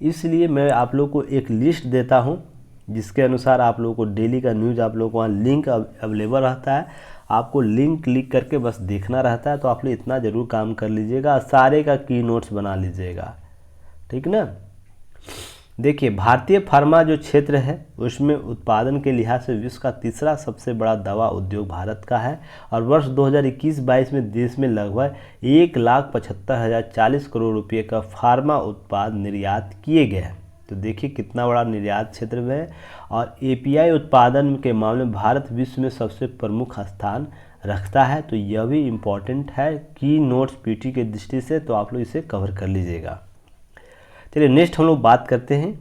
Speaker 1: इसलिए मैं आप लोग को एक लिस्ट देता हूँ जिसके अनुसार आप लोगों को डेली का न्यूज़ आप लोगों को वहाँ लिंक अवेलेबल रहता है, आपको लिंक क्लिक करके बस देखना रहता है। तो आप लोग इतना ज़रूर काम कर लीजिएगा, सारे का की नोट्स बना लीजिएगा, ठीक ना। देखिए भारतीय फार्मा जो क्षेत्र है उसमें उत्पादन के लिहाज से विश्व का तीसरा सबसे बड़ा दवा उद्योग भारत का है। और वर्ष 2021-22 में देश में लगभग 1,75,040 करोड़ रुपये का फार्मा उत्पाद निर्यात किए गए हैं। तो देखिए कितना बड़ा निर्यात क्षेत्र में है। और API उत्पादन के मामले में भारत विश्व में सबसे प्रमुख स्थान रखता है। तो यह भी इम्पॉर्टेंट है की नोट्स PT के दृष्टि से, तो आप लोग इसे कवर कर लीजिएगा। चलिए नेक्स्ट हम लोग बात करते हैं,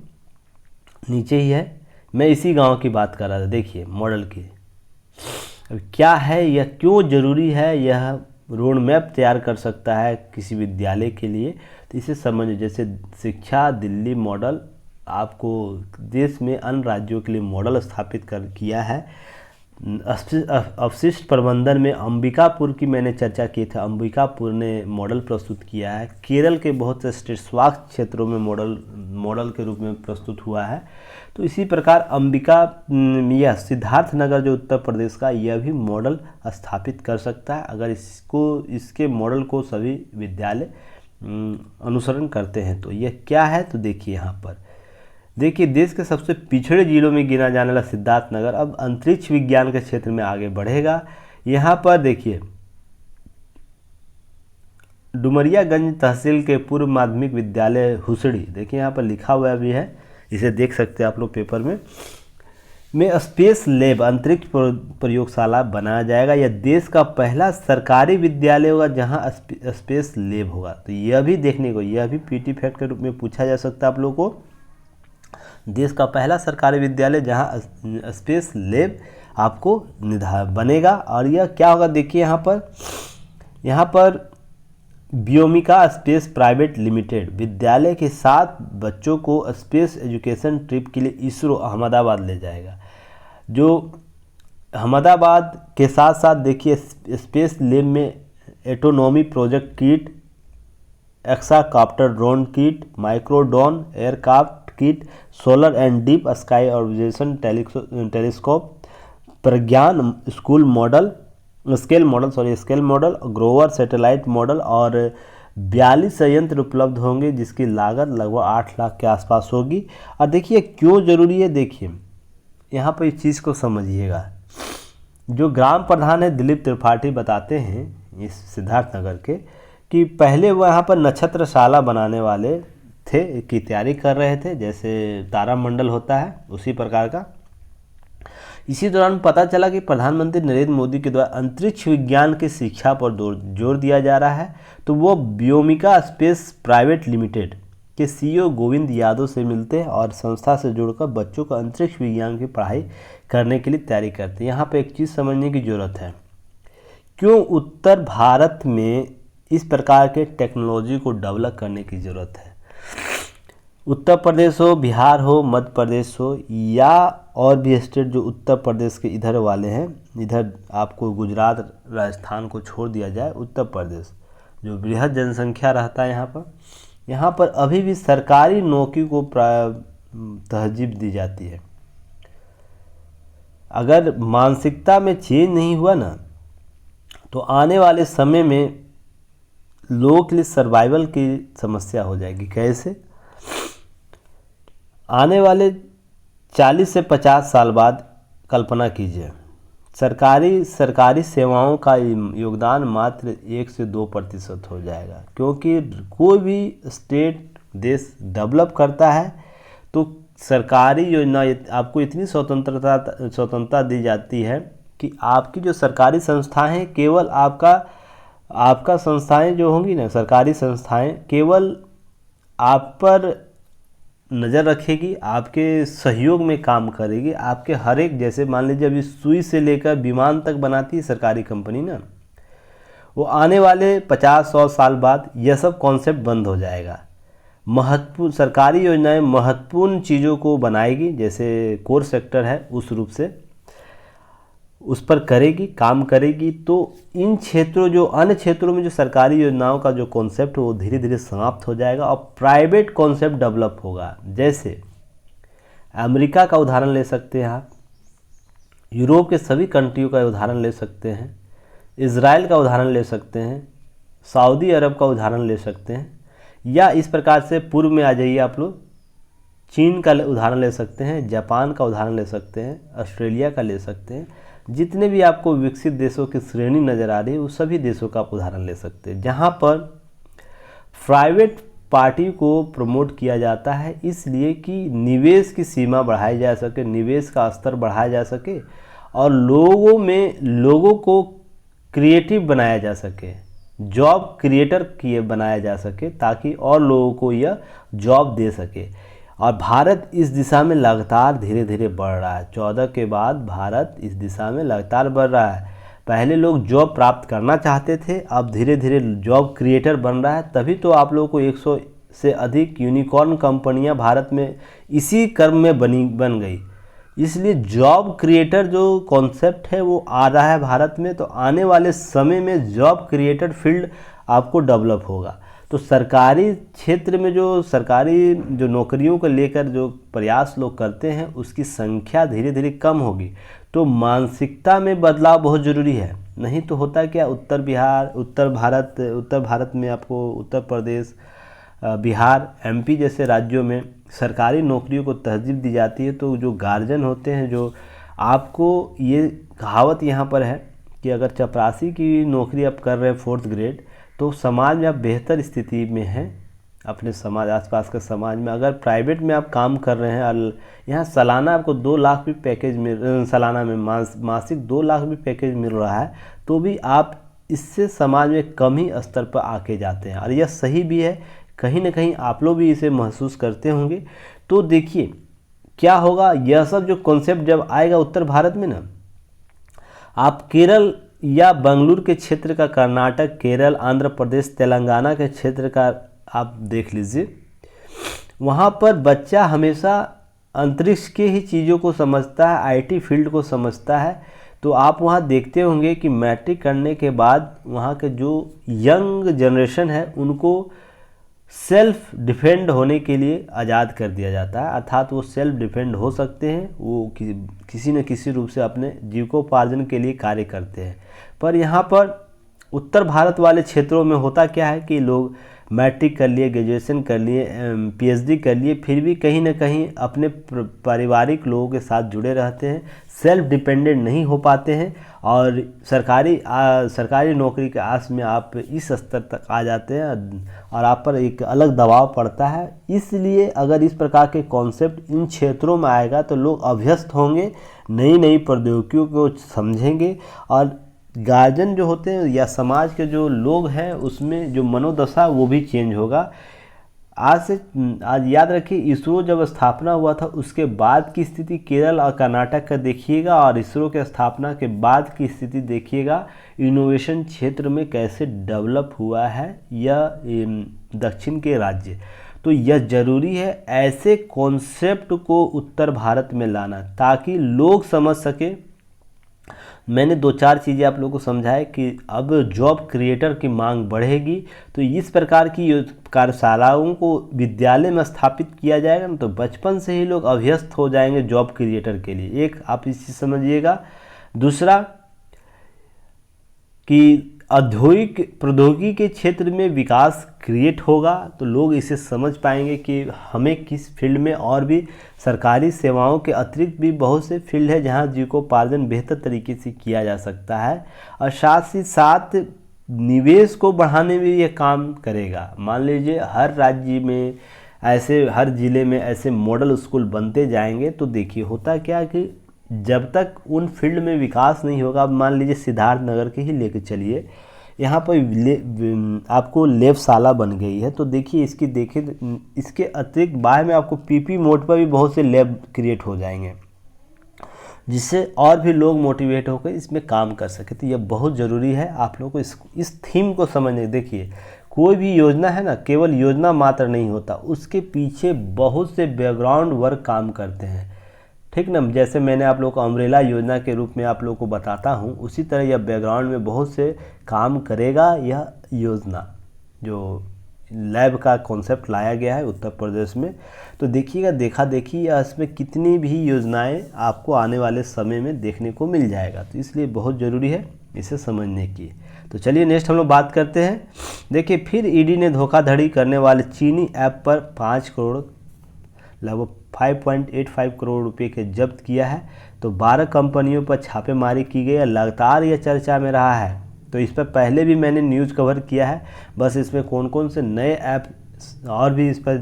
Speaker 1: नीचे ही है, मैं इसी गांव की बात कर रहा था। देखिए मॉडल की अब क्या है, यह क्यों ज़रूरी है, यह रोड मैप तैयार कर सकता है किसी विद्यालय के लिए। तो इसे समझिए, जैसे शिक्षा दिल्ली मॉडल आपको देश में अन्य राज्यों के लिए मॉडल स्थापित किया है। अपशिष्ट प्रबंधन में अंबिकापुर की मैंने चर्चा की थी, अंबिकापुर ने मॉडल प्रस्तुत किया है। केरल के बहुत से स्टेट स्वास्थ्य क्षेत्रों में मॉडल के रूप में प्रस्तुत हुआ है। तो इसी प्रकार यह सिद्धार्थनगर जो उत्तर प्रदेश का, यह भी मॉडल स्थापित कर सकता है अगर इसके मॉडल को सभी विद्यालय अनुसरण करते हैं। तो यह क्या है, तो देखिए यहाँ पर देखिए देश के सबसे पिछड़े जिलों में गिना जाने वाला सिद्धार्थनगर अब अंतरिक्ष विज्ञान के क्षेत्र में आगे बढ़ेगा। यहाँ पर देखिए डुमरियागंज तहसील के पूर्व माध्यमिक विद्यालय हुसड़ी, देखिए यहाँ पर लिखा हुआ भी है, इसे देख सकते हैं आप लोग पेपर में स्पेस लैब अंतरिक्ष प्रयोगशाला बनाया जाएगा। यह देश का पहला सरकारी विद्यालय होगा जहां स्पेस लैब होगा। तो यह भी देखने को, यह भी पीटी फैक्ट के रूप में पूछा जा सकता है आप लोगों को। देश का पहला सरकारी विद्यालय जहां स्पेस लैब आपको बनेगा। और यह क्या होगा देखिए यहाँ पर व्योमिका स्पेस प्राइवेट लिमिटेड विद्यालय के 7 बच्चों को स्पेस एजुकेशन ट्रिप के लिए इसरो अहमदाबाद ले जाएगा। जो अहमदाबाद के साथ साथ देखिए स्पेस लैब में autonomy project kit, hexacopter drone kit, microdrone aircraft kit, solar and deep sky observation telescope, Pragyan scale model, ग्रोवर सैटेलाइट मॉडल और 42 संयंत्र उपलब्ध होंगे जिसकी लागत लगभग 8 लाख के आसपास होगी। और देखिए क्यों ज़रूरी है, देखिए यहाँ पर इस चीज़ को समझिएगा। जो ग्राम प्रधान है दिलीप त्रिपाठी बताते हैं इस सिद्धार्थनगर के कि पहले वो यहाँ पर नक्षत्रशाला बनाने वाले थे, की तैयारी कर रहे थे, जैसे तारामंडल होता है उसी प्रकार का। इसी दौरान पता चला कि प्रधानमंत्री नरेंद्र मोदी के द्वारा अंतरिक्ष विज्ञान की शिक्षा पर जोर दिया जा रहा है। तो वो व्योमिका स्पेस प्राइवेट लिमिटेड के सीईओ गोविंद यादव से मिलते हैं और संस्था से जुड़कर बच्चों को अंतरिक्ष विज्ञान की पढ़ाई करने के लिए तैयारी करते हैं। यहाँ पे एक चीज़ समझने की ज़रूरत है, क्यों उत्तर भारत में इस प्रकार के टेक्नोलॉजी को डेवलप करने की ज़रूरत है। उत्तर प्रदेश हो, बिहार हो, मध्य प्रदेश हो या और भी स्टेट जो उत्तर प्रदेश के इधर वाले हैं, इधर आपको गुजरात राजस्थान को छोड़ दिया जाए, उत्तर प्रदेश जो बृहद जनसंख्या रहता है यहाँ पर अभी भी सरकारी नौकरी को तरजीह दी जाती है। अगर मानसिकता में चेंज नहीं हुआ ना तो आने वाले समय में लोगों के लिए सर्वाइवल की समस्या हो जाएगी। कैसे? आने वाले 40 से 50 साल बाद कल्पना कीजिए, सरकारी सेवाओं का योगदान मात्र 1 से 2% हो जाएगा, क्योंकि कोई भी स्टेट देश डेवलप करता है तो सरकारी योजना आपको इतनी स्वतंत्रता दी जाती है कि आपकी जो सरकारी संस्थाएं हैं, केवल आपका संस्थाएं जो होंगी ना, सरकारी संस्थाएं केवल आप पर नज़र रखेगी, आपके सहयोग में काम करेगी, आपके हर एक, जैसे मान लीजिए अभी सुई से लेकर विमान तक बनाती है सरकारी कंपनी ना, वो आने वाले 50-100 साल बाद यह सब कॉन्सेप्ट बंद हो जाएगा। महत्वपूर्ण सरकारी योजनाएं महत्वपूर्ण चीज़ों को बनाएगी, जैसे कोर सेक्टर है उस रूप से उस पर करेगी, काम करेगी। तो इन क्षेत्रों, जो अन्य क्षेत्रों में जो सरकारी योजनाओं का जो कॉन्सेप्ट है वो धीरे धीरे समाप्त हो जाएगा और प्राइवेट कॉन्सेप्ट डेवलप होगा। जैसे अमेरिका का उदाहरण ले सकते हैं आप, यूरोप के सभी कंट्रियों का उदाहरण ले सकते हैं, इज़राइल का उदाहरण ले सकते हैं, सऊदी अरब का उदाहरण ले सकते हैं, या इस प्रकार से पूर्व में आ जाइए आप लोग, चीन का उदाहरण ले सकते हैं, जापान का उदाहरण ले सकते हैं, ऑस्ट्रेलिया का ले सकते हैं। जितने भी आपको विकसित देशों की श्रेणी नज़र आ रही है उस सभी देशों का आप उदाहरण ले सकते हैं, जहाँ पर प्राइवेट पार्टी को प्रमोट किया जाता है, इसलिए कि निवेश की सीमा बढ़ाई जा सके, निवेश का स्तर बढ़ाया जा सके और लोगों को क्रिएटिव बनाया जा सके, जॉब क्रिएटर बनाया जा सके, ताकि और लोगों को यह जॉब दे सके। और भारत इस दिशा में लगातार धीरे धीरे बढ़ रहा है। 14 के बाद भारत इस दिशा में लगातार बढ़ रहा है। पहले लोग जॉब प्राप्त करना चाहते थे, अब धीरे धीरे जॉब क्रिएटर बन रहा है। तभी तो आप लोगों को 100 से अधिक यूनिकॉर्न कंपनियां भारत में इसी क्रम में बन गई। इसलिए जॉब क्रिएटर जो कॉन्सेप्ट है वो आ रहा है भारत में। तो आने वाले समय में जॉब क्रिएटर फील्ड आपको डेवलप होगा। तो सरकारी क्षेत्र में जो नौकरियों को लेकर जो प्रयास लोग करते हैं उसकी संख्या धीरे धीरे कम होगी। तो मानसिकता में बदलाव बहुत ज़रूरी है। नहीं तो होता क्या, उत्तर भारत में आपको उत्तर प्रदेश, बिहार, एमपी जैसे राज्यों में सरकारी नौकरियों को तरजीह दी जाती है। तो जो गार्जियन होते हैं, जो आपको ये कहावत यहाँ पर है कि अगर चपरासी की नौकरी आप कर रहे हैं 4th ग्रेड, तो समाज में आप बेहतर स्थिति में हैं अपने समाज आसपास के समाज में। अगर प्राइवेट में आप काम कर रहे हैं, यहाँ सालाना आपको 2 लाख भी पैकेज मिल, सालाना में मासिक 2 लाख भी पैकेज मिल रहा है, तो भी आप इससे समाज में कम ही स्तर पर आके जाते हैं। और यह सही भी है, कहीं ना कहीं आप लोग भी इसे महसूस करते होंगे। तो देखिए क्या होगा, यह सब जो कॉन्सेप्ट जब आएगा उत्तर भारत में ना, आप केरल या बेंगलुरु के क्षेत्र का, कर्नाटक, केरल, आंध्र प्रदेश, तेलंगाना के क्षेत्र का आप देख लीजिए, वहाँ पर बच्चा हमेशा अंतरिक्ष के ही चीज़ों को समझता है, आईटी फील्ड को समझता है। तो आप वहाँ देखते होंगे कि मैट्रिक करने के बाद वहाँ के जो यंग जनरेशन है उनको सेल्फ डिफेंड होने के लिए आज़ाद कर दिया जाता है, अर्थात वो सेल्फ डिफेंड हो सकते हैं, वो किसी न किसी रूप से अपने जीविकोपार्जन के लिए कार्य करते हैं। पर यहाँ पर उत्तर भारत वाले क्षेत्रों में होता क्या है कि लोग मैट्रिक कर लिए, ग्रेजुएशन कर लिए, पीएचडी कर लिए, फिर भी कहीं ना कहीं अपने पारिवारिक लोगों के साथ जुड़े रहते हैं, सेल्फ डिपेंडेंट नहीं हो पाते हैं और सरकारी नौकरी के आस में आप इस स्तर तक आ जाते हैं और आप पर एक अलग दबाव पड़ता है। इसलिए अगर इस प्रकार के कॉन्सेप्ट इन क्षेत्रों में आएगा तो लोग अभ्यस्त होंगे, नई नई प्रौद्योगिकियों को समझेंगे और गार्जियन जो होते हैं या समाज के जो लोग हैं उसमें जो मनोदशा वो भी चेंज होगा। आज याद रखिए, इसरो जब स्थापना हुआ था उसके बाद की स्थिति केरल और कर्नाटक का देखिएगा और इसरो के स्थापना के बाद की स्थिति देखिएगा, इनोवेशन क्षेत्र में कैसे डेवलप हुआ है यह दक्षिण के राज्य। तो यह ज़रूरी है ऐसे कॉन्सेप्ट को उत्तर भारत में लाना ताकि लोग समझ सके। मैंने 2-4 चीज़ें आप लोगों को समझाए कि अब जॉब क्रिएटर की मांग बढ़ेगी, तो इस प्रकार की कार्यशालाओं को विद्यालय में स्थापित किया जाएगा ना, तो बचपन से ही लोग अभ्यस्त हो जाएंगे जॉब क्रिएटर के लिए। एक आप इस चीज़ समझिएगा। दूसरा कि औद्योगिक प्रौद्योगिकी के क्षेत्र में विकास क्रिएट होगा तो लोग इसे समझ पाएंगे कि हमें किस फील्ड में, और भी सरकारी सेवाओं के अतिरिक्त भी बहुत से फील्ड है जहां जीविकोपार्जन बेहतर तरीके से किया जा सकता है और साथ ही साथ निवेश को बढ़ाने में ये काम करेगा। मान लीजिए हर राज्य में ऐसे, हर ज़िले में ऐसे मॉडल स्कूल बनते जाएंगे तो देखिए होता क्या कि जब तक उन फील्ड में विकास नहीं होगा, मान लीजिए सिद्धार्थ नगर के ही लेके चलिए, यहाँ पर आपको लेबशाला बन गई है, तो देखिए इसके अतिरिक्त बाहर में आपको पीपी मोड पर भी बहुत से लैब क्रिएट हो जाएंगे जिससे और भी लोग मोटिवेट होकर इसमें काम कर सके। तो यह बहुत ज़रूरी है आप लोगों को इस थीम को समझने। देखिए कोई भी योजना है ना, केवल योजना मात्र नहीं होता, उसके पीछे बहुत से बैकग्राउंड वर्क काम करते हैं, ठीक ना। जैसे मैंने आप लोगों को अम्ब्रेला योजना के रूप में आप लोगों को बताता हूँ, उसी तरह यह बैकग्राउंड में बहुत से काम करेगा यह योजना जो लैब का कॉन्सेप्ट लाया गया है उत्तर प्रदेश में। तो देखिएगा, देखा देखी इसमें कितनी भी योजनाएं आपको आने वाले समय में देखने को मिल जाएगा, तो इसलिए बहुत ज़रूरी है इसे समझने की। तो चलिए नेक्स्ट हम लोग बात करते हैं। देखिए फिर ईडी ने धोखाधड़ी करने वाले चीनी ऐप पर 5 करोड़ लगभग 5.85 करोड़ रुपए के जब्त किया है। तो 12 कंपनियों पर छापेमारी की गई है, लगातार यह चर्चा में रहा है। तो इस पर पहले भी मैंने न्यूज़ कवर किया है, बस इसमें कौन कौन से नए ऐप और भी इस पर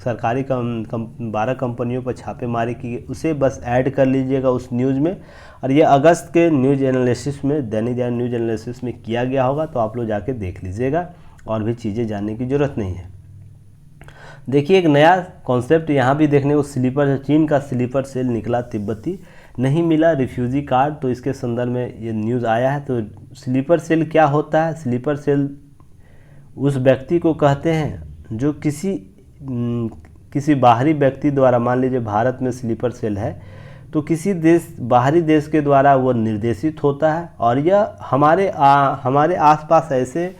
Speaker 1: सरकारी 12 कंपनियों पर छापेमारी की गई उसे बस ऐड कर लीजिएगा उस न्यूज़ में। और ये अगस्त के न्यूज़ एनालिसिस में, दैनिक जागरण न्यूज़ एनालिसिस में किया गया होगा, तो आप लोग जाके देख लीजिएगा, और भी चीज़ें जानने की ज़रूरत नहीं है। देखिए एक नया कॉन्सेप्ट यहाँ भी देखने को, स्लीपर, चीन का स्लीपर सेल निकला तिब्बती, नहीं मिला रिफ्यूजी कार्ड, तो इसके संदर्भ में ये न्यूज़ आया है। तो स्लीपर सेल क्या होता है? स्लीपर सेल उस व्यक्ति को कहते हैं जो किसी बाहरी व्यक्ति द्वारा, मान लीजिए भारत में स्लीपर सेल है तो किसी बाहरी देश के द्वारा वो निर्देशित होता है, और यह हमारे आसपास ऐसे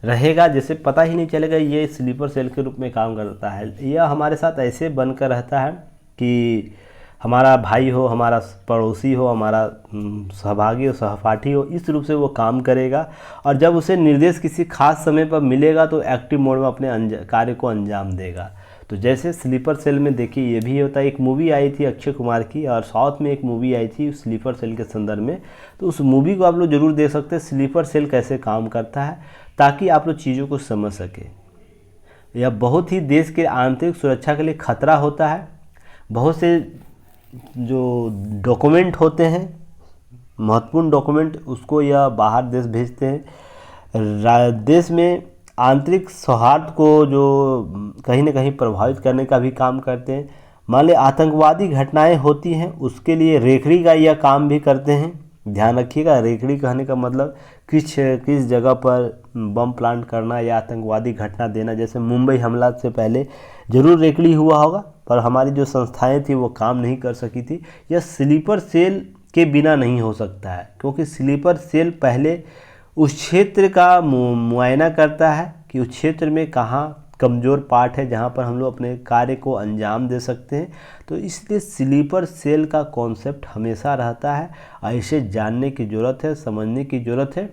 Speaker 1: रहेगा जैसे पता ही नहीं चलेगा ये स्लीपर सेल के रूप में काम करता है। यह हमारे साथ ऐसे बनकर रहता है कि हमारा भाई हो, हमारा पड़ोसी हो, हमारा सहभागी हो, सहपाठी हो, इस रूप से वो काम करेगा। और जब उसे निर्देश किसी खास समय पर मिलेगा तो एक्टिव मोड में अपने कार्य को अंजाम देगा। तो जैसे स्लीपर सेल में देखिए ये भी होता है। एक मूवी आई थी अक्षय कुमार की, और साउथ में एक मूवी आई थी स्लीपर सेल के संदर्भ में, तो उस मूवी को आप लोग ज़रूर देख सकते हैं, स्लीपर सेल कैसे काम करता है, ताकि आप लोग चीज़ों को समझ सकें। यह बहुत ही देश के आंतरिक सुरक्षा के लिए खतरा होता है। बहुत से जो डॉक्यूमेंट होते हैं, महत्वपूर्ण डॉक्यूमेंट, उसको यह बाहर देश भेजते हैं। देश में आंतरिक सौहार्द को जो कहीं ना कहीं प्रभावित करने का भी काम करते हैं। मान ली आतंकवादी घटनाएं होती हैं, उसके लिए रेखड़ी का यह काम भी करते हैं। ध्यान रखिएगा, रेखड़ी कहने का मतलब किस जगह पर बम प्लांट करना या आतंकवादी घटना देना। जैसे मुंबई हमला से पहले जरूर रेखड़ी हुआ होगा, पर हमारी जो संस्थाएं थी वो काम नहीं कर सकी थी। यह स्लीपर सेल के बिना नहीं हो सकता है, क्योंकि स्लीपर सेल पहले उस क्षेत्र का मुआयना करता है कि उस क्षेत्र में कहाँ कमज़ोर पार्ट है जहाँ पर हम लोग अपने कार्य को अंजाम दे सकते हैं। तो इसलिए स्लीपर सेल का कॉन्सेप्ट हमेशा रहता है, और इसे जानने की ज़रूरत है, समझने की ज़रूरत है।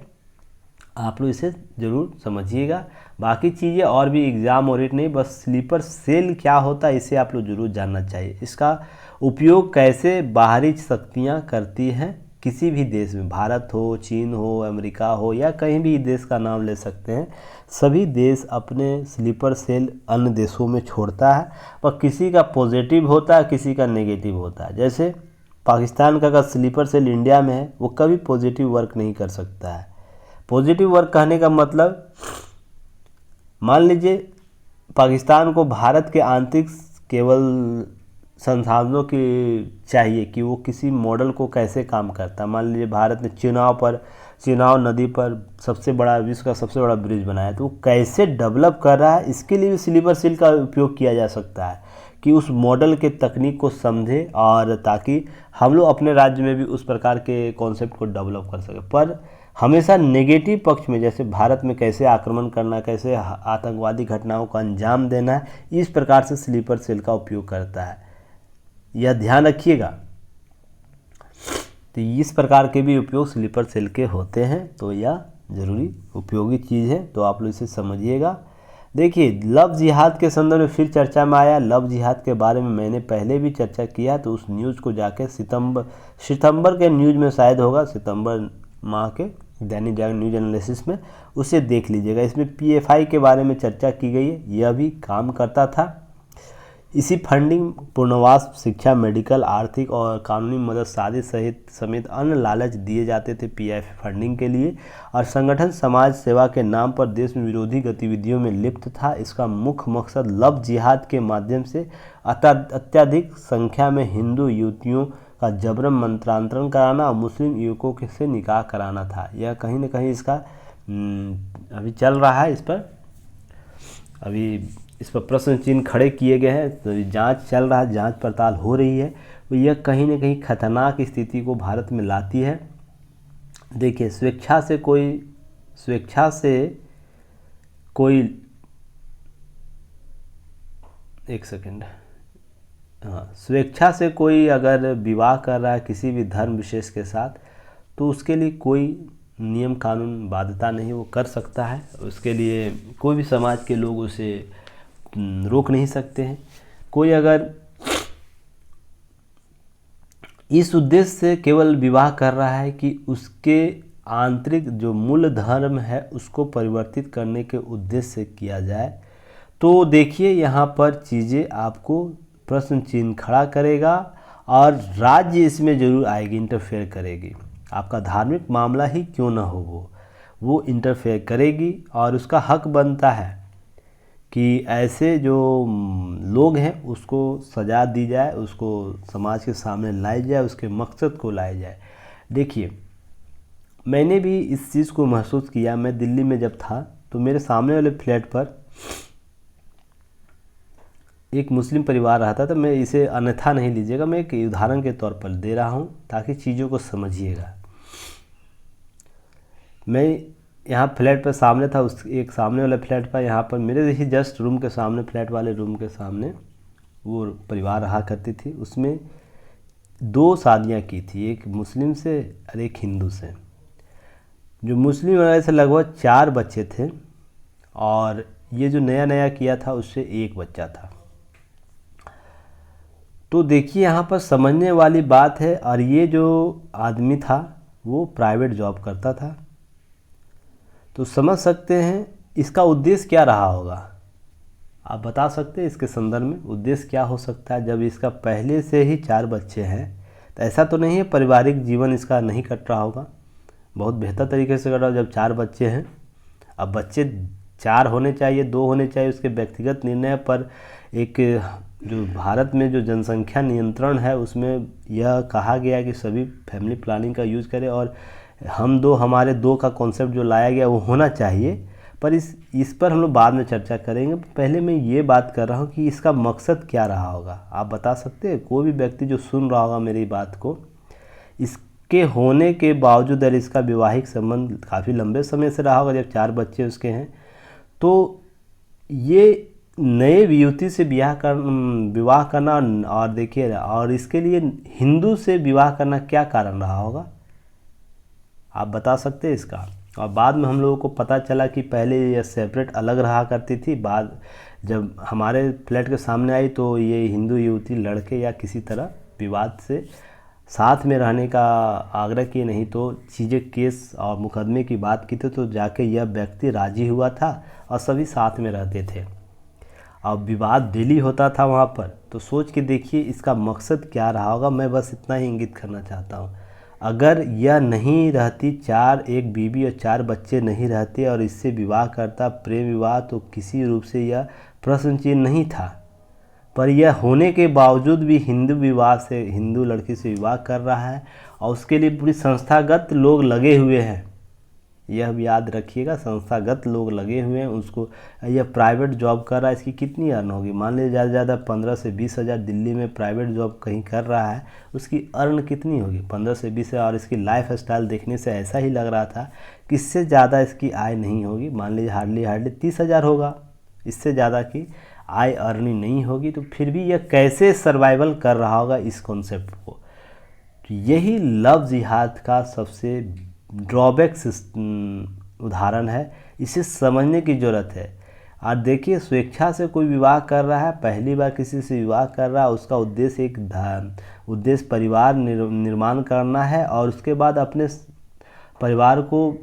Speaker 1: आप लोग इसे ज़रूर समझिएगा। बाकी चीज़ें और भी एग्ज़ाम ओरिएंटेड नहीं, बस स्लीपर सेल क्या होता है इसे आप लोग ज़रूर जानना चाहिए। इसका उपयोग कैसे बाहरी शक्तियाँ करती हैं किसी भी देश में, भारत हो, चीन हो, अमेरिका हो, या कहीं भी देश का नाम ले सकते हैं। सभी देश अपने स्लीपर सेल अन्य देशों में छोड़ता है, और किसी का पॉजिटिव होता है, किसी का नेगेटिव होता है। जैसे पाकिस्तान का अगर स्लीपर सेल इंडिया में है, वो कभी पॉजिटिव वर्क नहीं कर सकता है। पॉजिटिव वर्क कहने का मतलब, मान लीजिए पाकिस्तान को भारत के आंतरिक केवल संसाधनों की चाहिए कि वो किसी मॉडल को कैसे काम करता है। मान लीजिए भारत ने चिनाब नदी पर सबसे बड़ा, विश्व का सबसे बड़ा ब्रिज बनाया, तो वो कैसे डेवलप कर रहा है, इसके लिए भी स्लीपर सेल का उपयोग किया जा सकता है कि उस मॉडल के तकनीक को समझे, और ताकि हम लोग अपने राज्य में भी उस प्रकार के कॉन्सेप्ट को डेवलप कर सकें। पर हमेशा नेगेटिव पक्ष में, जैसे भारत में कैसे आक्रमण करना, कैसे आतंकवादी घटनाओं का अंजाम देना है, इस प्रकार से स्लीपर सेल का उपयोग करता है। यह ध्यान रखिएगा। तो इस प्रकार के भी उपयोग स्लीपर सेल के होते हैं, तो यह ज़रूरी उपयोगी चीज़ है, तो आप लोग इसे समझिएगा। देखिए, लव जिहाद के संदर्भ में फिर चर्चा में आया। लव जिहाद के बारे में मैंने पहले भी चर्चा किया, तो उस न्यूज़ को जाके सितंबर के न्यूज़ में शायद होगा, सितंबर माह के दैनिक जागरण न्यूज एनालिसिस में, उसे देख लीजिएगा। इसमें PFI के बारे में चर्चा की गई है। यह भी काम करता था। इसी फंडिंग पुनर्वास, शिक्षा, मेडिकल, आर्थिक और कानूनी मदद, शादी समेत अन्य लालच दिए जाते थे PFI फंडिंग के लिए। और संगठन समाज सेवा के नाम पर देश में विरोधी गतिविधियों में लिप्त था। इसका मुख्य मकसद लव जिहाद के माध्यम से अत्यधिक संख्या में हिंदू युवतियों का जबरन मंत्रांतरण कराना और मुस्लिम युवकों से निकाह कराना था। यह कहीं ना कहीं इसका अभी चल रहा है, इस पर प्रश्न चिन्ह खड़े किए गए हैं। तो जांच चल रहा है, जांच पड़ताल हो रही है। तो यह कहीं ना कहीं खतरनाक स्थिति को भारत में लाती है। देखिए, स्वेच्छा से कोई एक सेकंड, हाँ, स्वेच्छा से कोई अगर विवाह कर रहा है किसी भी धर्म विशेष के साथ, तो उसके लिए कोई नियम कानून बाध्यता नहीं, वो कर सकता है। उसके लिए कोई भी समाज के लोग उसे रोक नहीं सकते हैं। कोई अगर इस उद्देश्य से केवल विवाह कर रहा है कि उसके आंतरिक जो मूल धर्म है उसको परिवर्तित करने के उद्देश्य से किया जाए, तो देखिए यहाँ पर चीज़ें आपको प्रश्न चिन्ह खड़ा करेगा, और राज्य इसमें ज़रूर आएगी, इंटरफेयर करेगी। आपका धार्मिक मामला ही क्यों ना हो, वो इंटरफेयर करेगी। और उसका हक बनता है कि ऐसे जो लोग हैं उसको सजा दी जाए, उसको समाज के सामने लाई जाए, उसके मकसद को लाया जाए। देखिए, मैंने भी इस चीज़ को महसूस किया। मैं दिल्ली में जब था, तो मेरे सामने वाले फ्लैट पर एक मुस्लिम परिवार रहता था। मैं इसे अन्यथा नहीं लीजिएगा, मैं एक उदाहरण के तौर पर दे रहा हूँ ताकि चीज़ों को समझिएगा। मैं यहाँ फ्लैट पर सामने था, उस एक सामने वाले फ्लैट पर, यहाँ पर मेरे देखिए जस्ट रूम के सामने, फ्लैट वाले रूम के सामने वो परिवार रहा करती थी। उसमें 2 शादियाँ की थी, एक मुस्लिम से और एक हिंदू से। जो मुस्लिम वाले से लगभग 4 बच्चे थे, और ये जो नया किया था उससे 1 बच्चा था। तो देखिए यहाँ पर समझने वाली बात है। और ये जो आदमी था वो प्राइवेट जॉब करता था, तो समझ सकते हैं इसका उद्देश्य क्या रहा होगा। आप बता सकते हैं इसके संदर्भ में उद्देश्य क्या हो सकता है। जब इसका पहले से ही 4 बच्चे हैं तो ऐसा तो नहीं है पारिवारिक जीवन इसका नहीं कट रहा होगा, बहुत बेहतर तरीके से कट रहा। जब 4 बच्चे हैं, अब बच्चे 4 होने चाहिए, 2 होने चाहिए, उसके व्यक्तिगत निर्णय पर। एक जो भारत में जो जनसंख्या नियंत्रण है उसमें यह कहा गया है कि सभी फैमिली प्लानिंग का यूज़ करें, और हम दो हमारे दो का कॉन्सेप्ट जो लाया गया वो होना चाहिए। पर इस पर हम लोग बाद में चर्चा करेंगे। पहले मैं ये बात कर रहा हूँ कि इसका मकसद क्या रहा होगा। आप बता सकते हैं, कोई भी व्यक्ति जो सुन रहा होगा मेरी बात को, इसके होने के बावजूद अगर इसका वैवाहिक संबंध काफ़ी लंबे समय से रहा होगा, जब 4 बच्चे उसके हैं, तो ये नए युवती से विवाह करना, और देखिए, और इसके लिए हिंदू से विवाह करना क्या कारण रहा होगा, आप बता सकते हैं इसका। और बाद में हम लोगों को पता चला कि पहले ये सेपरेट अलग रहा करती थी, बाद जब हमारे फ्लैट के सामने आई तो ये हिंदू युवती लड़के या किसी तरह विवाद से साथ में रहने का आग्रह किए, नहीं तो चीज़ें केस और मुकदमे की बात की थी, तो जाके यह व्यक्ति राजी हुआ था और सभी साथ में रहते थे। अब विवाद डेली होता था वहाँ पर, तो सोच के देखिए इसका मकसद क्या रहा होगा। मैं बस इतना ही इंगित करना चाहता हूँ। अगर यह नहीं रहती, 4 एक बीवी और 4 बच्चे नहीं रहते और इससे विवाह करता, प्रेम विवाह, तो किसी रूप से यह प्रश्न चिन्ह नहीं था। पर यह होने के बावजूद भी हिंदू विवाह से, हिंदू लड़की से विवाह कर रहा है, और उसके लिए पूरी संस्थागत लोग लगे हुए हैं। यह भी याद रखिएगा, संस्थागत लोग लगे हुए हैं उसको। यह प्राइवेट जॉब कर रहा है, इसकी कितनी अर्न होगी, मान लीजिए ज़्यादा से ज़्यादा 15 से 20 हज़ार दिल्ली में प्राइवेट जॉब कहीं कर रहा है, उसकी अर्न कितनी होगी, 15 से 20 हज़ार। और इसकी लाइफ स्टाइल देखने से ऐसा ही लग रहा था कि इससे ज़्यादा इसकी आय नहीं होगी, मान लीजिए हार्डली 30 हज़ार होगा, इससे ज़्यादा की आय अर्निंग नहीं होगी। तो फिर भी यह कैसे सर्वाइवल कर रहा होगा इस कॉन्सेप्ट को। तो यही लव जिहाद का सबसे ड्रॉबैक उदाहरण है, इसे समझने की ज़रूरत है। और देखिए, स्वेच्छा से कोई विवाह कर रहा है, पहली बार किसी से विवाह कर रहा है, उसका उद्देश्य उद्देश्य परिवार निर्माण करना है, और उसके बाद अपने परिवार को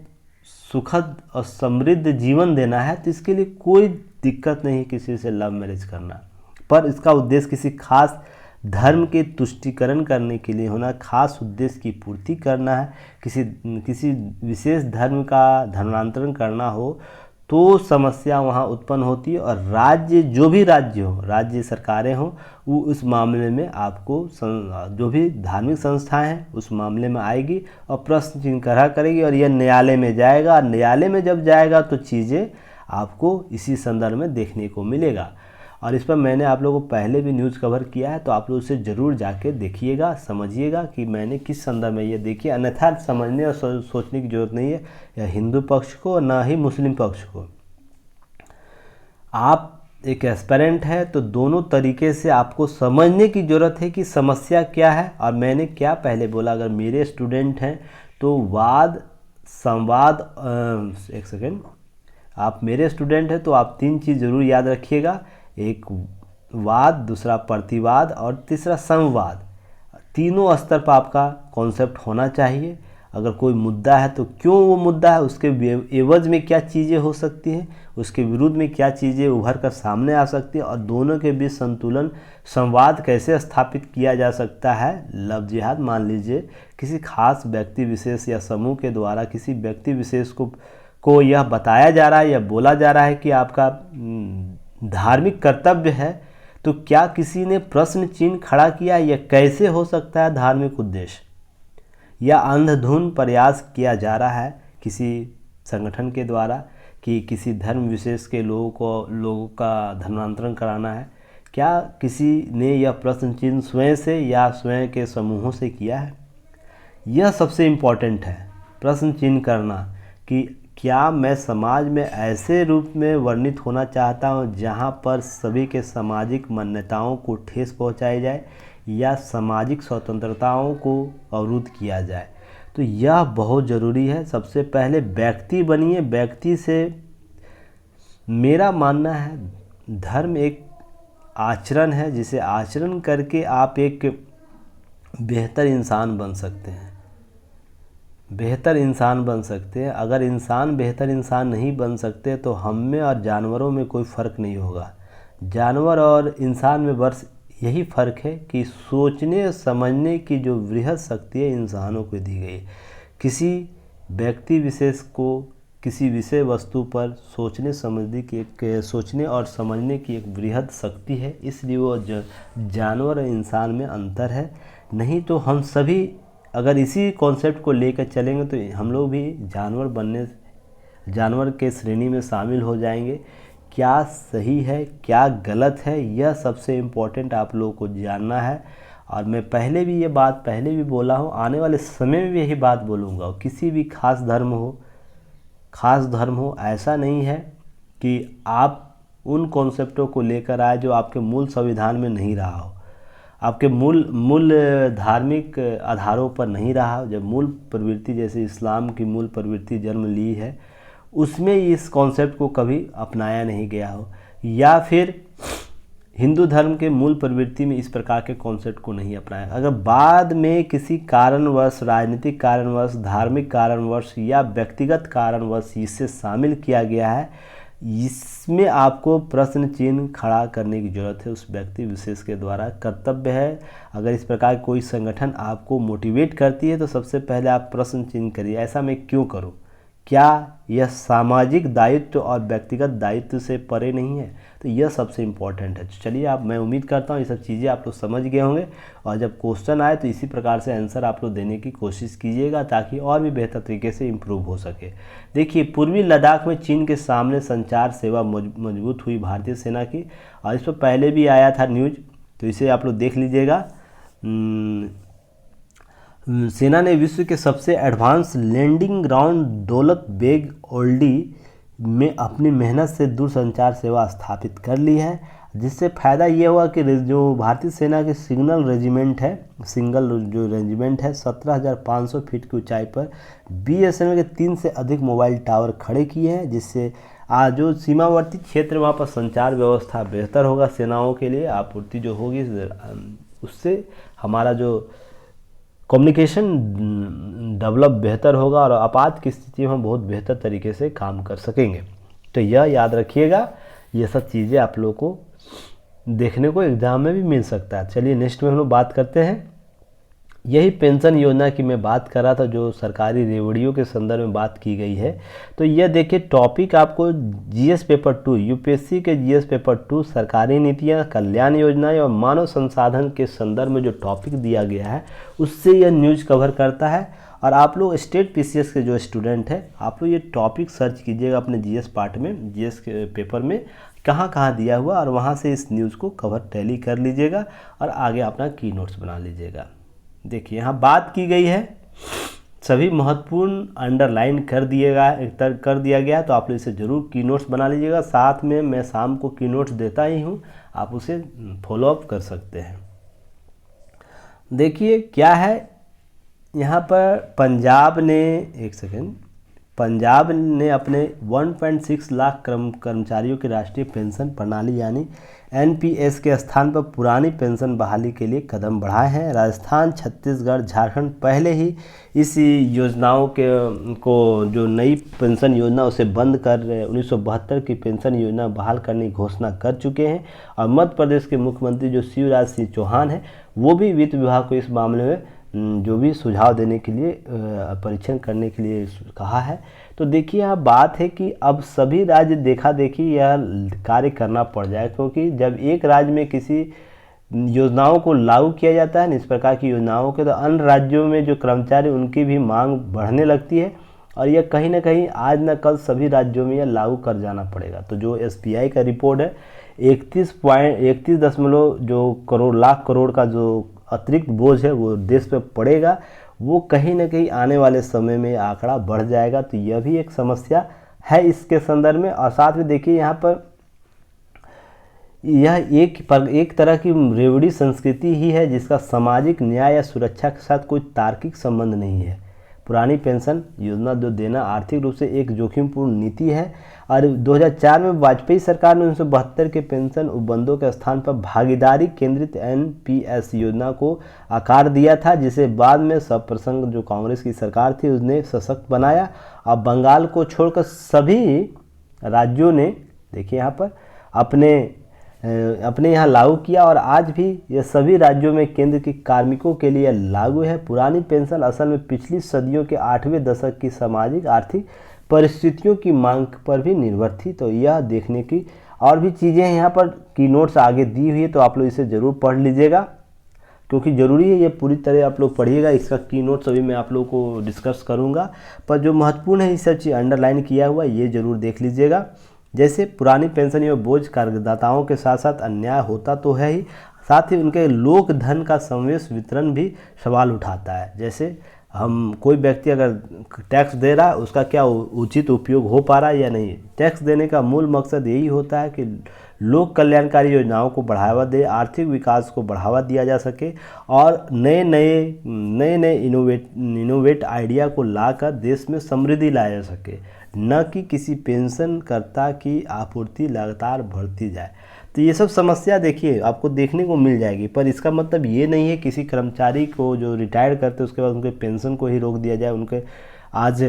Speaker 1: सुखद और समृद्ध जीवन देना है। तो इसके लिए कोई दिक्कत नहीं किसी से लव मैरिज करना, पर इसका उद्देश्य किसी खास धर्म के तुष्टिकरण करने के लिए होना, खास उद्देश्य की पूर्ति करना है, किसी विशेष धर्म का धर्मांतरण करना हो, तो समस्या वहाँ उत्पन्न होती है। और राज्य, जो भी राज्य हो, राज्य सरकारें हों, वो उस मामले में आपको जो भी धार्मिक संस्थाएं हैं उस मामले में आएगी और प्रश्न चिन्ह खड़ा करेगी, और यह न्यायालय में जाएगा। और न्यायालय में जब जाएगा तो चीज़ें आपको इसी संदर्भ में देखने को मिलेगा। और इस पर मैंने आप लोगों को पहले भी न्यूज़ कवर किया है, तो आप लोग उसे ज़रूर जाके देखिएगा, समझिएगा कि मैंने किस संदर्भ में ये देखिए। अन्यथा समझने और सोचने की ज़रूरत नहीं है, या हिंदू पक्ष को ना ही मुस्लिम पक्ष को। आप एक एस्पिरेंट है तो दोनों तरीके से आपको समझने की ज़रूरत है कि समस्या क्या है। और मैंने क्या पहले बोला, अगर मेरे स्टूडेंट हैं तो वाद संवाद, एक सेकेंड, आप मेरे स्टूडेंट हैं तो आप 3 चीज़ ज़रूर याद रखिएगा, एक वाद, दूसरा प्रतिवाद और तीसरा संवाद। तीनों स्तर पर आपका कॉन्सेप्ट होना चाहिए। अगर कोई मुद्दा है तो क्यों वो मुद्दा है, उसके एवज में क्या चीज़ें हो सकती हैं, उसके विरुद्ध में क्या चीज़ें उभर कर सामने आ सकती हैं, और दोनों के बीच संतुलन, संवाद कैसे स्थापित किया जा सकता है। लव जिहाद, मान लीजिए किसी खास व्यक्ति विशेष या समूह के द्वारा किसी व्यक्ति विशेष को यह बताया जा रहा है या बोला जा रहा है कि आपका धार्मिक कर्तव्य है, तो क्या किसी ने प्रश्न चिन्ह खड़ा किया, यह कैसे हो सकता है धार्मिक उद्देश्य, या अंधाधुंध प्रयास किया जा रहा है किसी संगठन के द्वारा कि किसी धर्म विशेष के लोगों का धर्मांतरण कराना है। क्या किसी ने यह प्रश्न चिन्ह स्वयं से या स्वयं के समूहों से किया है। यह सबसे इम्पॉर्टेंट है, प्रश्न चिन्ह करना कि क्या मैं समाज में ऐसे रूप में वर्णित होना चाहता हूँ जहाँ पर सभी के सामाजिक मान्यताओं को ठेस पहुँचाई जाए या सामाजिक स्वतंत्रताओं को अवरुद्ध किया जाए। तो यह बहुत ज़रूरी है। सबसे पहले व्यक्ति बनिए। व्यक्ति से मेरा मानना है धर्म एक आचरण है, जिसे आचरण करके आप एक बेहतर इंसान बन सकते हैं, बेहतर इंसान बन सकते हैं। अगर इंसान बेहतर इंसान नहीं बन सकते तो हम में और जानवरों में कोई फ़र्क नहीं होगा। जानवर और इंसान में बस यही फ़र्क है कि सोचने समझने की जो वृहद शक्ति है इंसानों को दी गई। किसी व्यक्ति विशेष को किसी विषय वस्तु पर सोचने और समझने की एक वृहद शक्ति है, इसलिए वो जानवर और इंसान में अंतर है। नहीं तो हम सभी अगर इसी कॉन्सेप्ट को लेकर चलेंगे तो हम लोग भी जानवर के श्रेणी में शामिल हो जाएंगे। क्या सही है क्या गलत है, यह सबसे इम्पोर्टेंट आप लोगों को जानना है। और मैं पहले भी बोला हूँ, आने वाले समय में भी यही बात बोलूँगा। किसी भी खास धर्म हो, ऐसा नहीं है कि आप उन कॉन्सेप्टों को लेकर आए जो आपके मूल संविधान में नहीं रहा हो, आपके मूल धार्मिक आधारों पर नहीं रहा। जब मूल प्रवृत्ति जैसे इस्लाम की मूल प्रवृत्ति जन्म ली है, उसमें इस कॉन्सेप्ट को कभी अपनाया नहीं गया हो, या फिर हिंदू धर्म के मूल प्रवृत्ति में इस प्रकार के कॉन्सेप्ट को नहीं अपनाया। अगर बाद में किसी कारणवश, राजनीतिक कारणवश, धार्मिक कारणवश या व्यक्तिगत कारणवश इसे शामिल किया गया है, इसमें आपको प्रश्न चिन्ह खड़ा करने की ज़रूरत है उस व्यक्ति विशेष के द्वारा। कर्तव्य है, अगर इस प्रकार कोई संगठन आपको मोटिवेट करती है तो सबसे पहले आप प्रश्न चिन्ह करिए, ऐसा मैं क्यों करूं? क्या यह सामाजिक दायित्व और व्यक्तिगत दायित्व से परे नहीं है? तो यह सबसे इम्पोर्टेंट है। चलिए, मैं उम्मीद करता हूँ ये सब चीज़ें आप लोग समझ गए होंगे, और जब क्वेश्चन आए तो इसी प्रकार से आंसर आप लोग देने की कोशिश कीजिएगा ताकि और भी बेहतर तरीके से इम्प्रूव हो सके। देखिए, पूर्वी लद्दाख में चीन के सामने संचार सेवा मजबूत हुई भारतीय सेना की, और इस पर पहले भी आया था न्यूज़, तो इसे आप लोग देख लीजिएगा। सेना ने विश्व के सबसे advance landing ground Daulat Beg Oldi में अपनी मेहनत से दूरसंचार सेवा स्थापित कर ली है, जिससे फ़ायदा ये हुआ कि जो भारतीय सेना के सिंगल रेजिमेंट है 17,500 फीट की ऊंचाई पर BSNL के 3 से अधिक मोबाइल टावर खड़े किए हैं, जिससे आज जो सीमावर्ती क्षेत्र वहाँ पर संचार व्यवस्था बेहतर होगा, सेनाओं के लिए आपूर्ति जो होगी उससे हमारा जो कम्युनिकेशन डेवलप बेहतर होगा और आपात की स्थिति में हम बहुत बेहतर तरीके से काम कर सकेंगे। तो यह याद रखिएगा, ये सब चीज़ें आप लोगों को देखने को एग्ज़ाम में भी मिल सकता है। चलिए नेक्स्ट में हम लोग बात करते हैं। यही पेंशन योजना की मैं बात कर रहा था, जो सरकारी रेवड़ियों के संदर्भ में बात की गई है। तो यह देखिए, टॉपिक आपको GS पेपर 2 UPSC के GS पेपर 2 सरकारी नीतियां, कल्याण योजनाएं और मानव संसाधन के संदर्भ में जो टॉपिक दिया गया है उससे यह न्यूज़ कवर करता है। और आप लोग स्टेट PCS के जो स्टूडेंट हैं, आप लोग ये टॉपिक सर्च कीजिएगा अपने GS पार्ट में, GS के पेपर में कहाँ कहाँ दिया हुआ, और वहाँ से इस न्यूज़ को कवर टैली कर लीजिएगा और आगे अपना की नोट्स बना लीजिएगा। देखिए, यहाँ बात की गई है, सभी महत्वपूर्ण अंडरलाइन कर दिया गया, तो आप लोग इसे जरूर की नोट्स बना लीजिएगा। साथ में मैं शाम को की नोट्स देता ही हूँ, आप उसे फॉलोअप कर सकते हैं। देखिए क्या है यहाँ पर, पंजाब ने अपने 1.6 लाख कर्मचारियों की राष्ट्रीय पेंशन प्रणाली यानी NPS के स्थान पर पुरानी पेंशन बहाली के लिए कदम बढ़ाए हैं। राजस्थान, छत्तीसगढ़, झारखंड पहले ही इस योजनाओं को जो नई पेंशन योजना उसे बंद कर 1972 की पेंशन योजना बहाल करने की घोषणा कर चुके हैं। और मध्य प्रदेश के मुख्यमंत्री जो शिवराज सिंह चौहान हैं, वो भी वित्त विभाग को इस मामले में जो भी सुझाव देने के लिए, परीक्षण करने के लिए कहा है। तो देखिए, यहाँ बात है कि अब सभी राज्य देखा देखी यह कार्य करना पड़ जाए, क्योंकि जब एक राज्य में किसी योजनाओं को लागू किया जाता है, इस प्रकार की योजनाओं के, तो अन्य राज्यों में जो कर्मचारी उनकी भी मांग बढ़ने लगती है, और यह कहीं ना कहीं आज न कल सभी राज्यों में यह लागू कर जाना पड़ेगा। तो जो SBI का रिपोर्ट है, 31 लाख करोड़ का जो अतिरिक्त बोझ है वो देश पे पड़ेगा, वो कहीं ना कहीं आने वाले समय में आंकड़ा बढ़ जाएगा। तो यह भी एक समस्या है इसके संदर्भ में। और साथ में देखिए, यहाँ पर यह एक तरह की रेवड़ी संस्कृति ही है, जिसका सामाजिक न्याय या सुरक्षा के साथ कोई तार्किक संबंध नहीं है। पुरानी पेंशन योजना जो देना आर्थिक रूप से एक जोखिमपूर्ण नीति है। और 2004 में वाजपेयी सरकार ने 1972 के पेंशन उपबंधों के स्थान पर भागीदारी केंद्रित एनपीएस योजना को आकार दिया था, जिसे बाद में सब प्रसंग जो कांग्रेस की सरकार थी उसने सशक्त बनाया। अब बंगाल को छोड़कर सभी राज्यों ने देखिए यहाँ पर अपने यहाँ लागू किया और आज भी यह सभी राज्यों में केंद्र के कार्मिकों के लिए लागू है। पुरानी पेंशन असल में पिछली सदियों के 8वें दशक की सामाजिक आर्थिक परिस्थितियों की मांग पर भी निर्भर थी। तो यह देखने की और भी चीज़ें हैं, यहाँ पर की नोट्स आगे दी हुई है, तो आप लोग इसे ज़रूर पढ़ लीजिएगा क्योंकि ज़रूरी है, ये पूरी तरह आप लोग पढ़िएगा। इसका की नोट्स अभी मैं आप लोगों को डिस्कस करूँगा, पर जो महत्वपूर्ण है ये सब चीज़ अंडरलाइन किया हुआ ये ज़रूर देख लीजिएगा। जैसे पुरानी पेंशन में बोझ कार्यदाताओं के साथ साथ अन्याय होता तो है ही, साथ ही उनके लोक धन का समवेश वितरण भी सवाल उठाता है। जैसे हम कोई व्यक्ति अगर टैक्स दे रहा है उसका क्या उचित उपयोग हो पा रहा है या नहीं। टैक्स देने का मूल मकसद यही होता है कि लोक कल्याणकारी योजनाओं को बढ़ावा दे, आर्थिक विकास को बढ़ावा दिया जा सके और नए इनोवेट आइडिया को लाकर देश में समृद्धि लाया जा सके, न कि किसी पेंशनकर्ता की आपूर्ति लगातार बढ़ती जाए। तो ये सब समस्या देखिए आपको देखने को मिल जाएगी, पर इसका मतलब ये नहीं है किसी कर्मचारी को जो रिटायर करते उसके बाद उनके पेंशन को ही रोक दिया जाए। उनके आज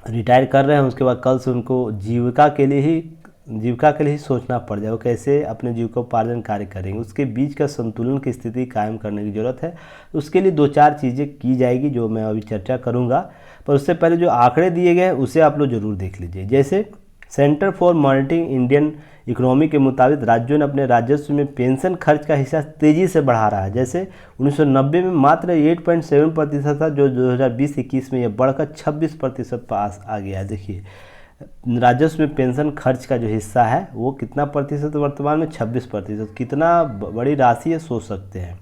Speaker 1: रिटायर कर रहे हैं उसके बाद कल से उनको जीविका के लिए ही सोचना पड़ जाए, वो कैसे अपने जीविकोपार्जन कार्य करेंगे। उसके बीच का संतुलन की स्थिति कायम करने की ज़रूरत है। उसके लिए 2-4 चीज़ें की जाएगी जो मैं अभी चर्चा करूँगा, पर उससे पहले जो आंकड़े दिए गए हैं उसे आप लोग ज़रूर देख लीजिए। जैसे centre for monitoring Indian economy के मुताबिक राज्यों ने अपने राजस्व में पेंशन खर्च का हिस्सा तेज़ी से बढ़ा रहा है। जैसे 1990 में मात्र 8.7% था, जो 2020-21 में यह बढ़कर 26% पास आ गया। देखिए राजस्व में पेंशन खर्च का जो हिस्सा है वो कितना प्रतिशत वर्तमान में 26%। कितना बड़ी राशि है सोच सकते हैं।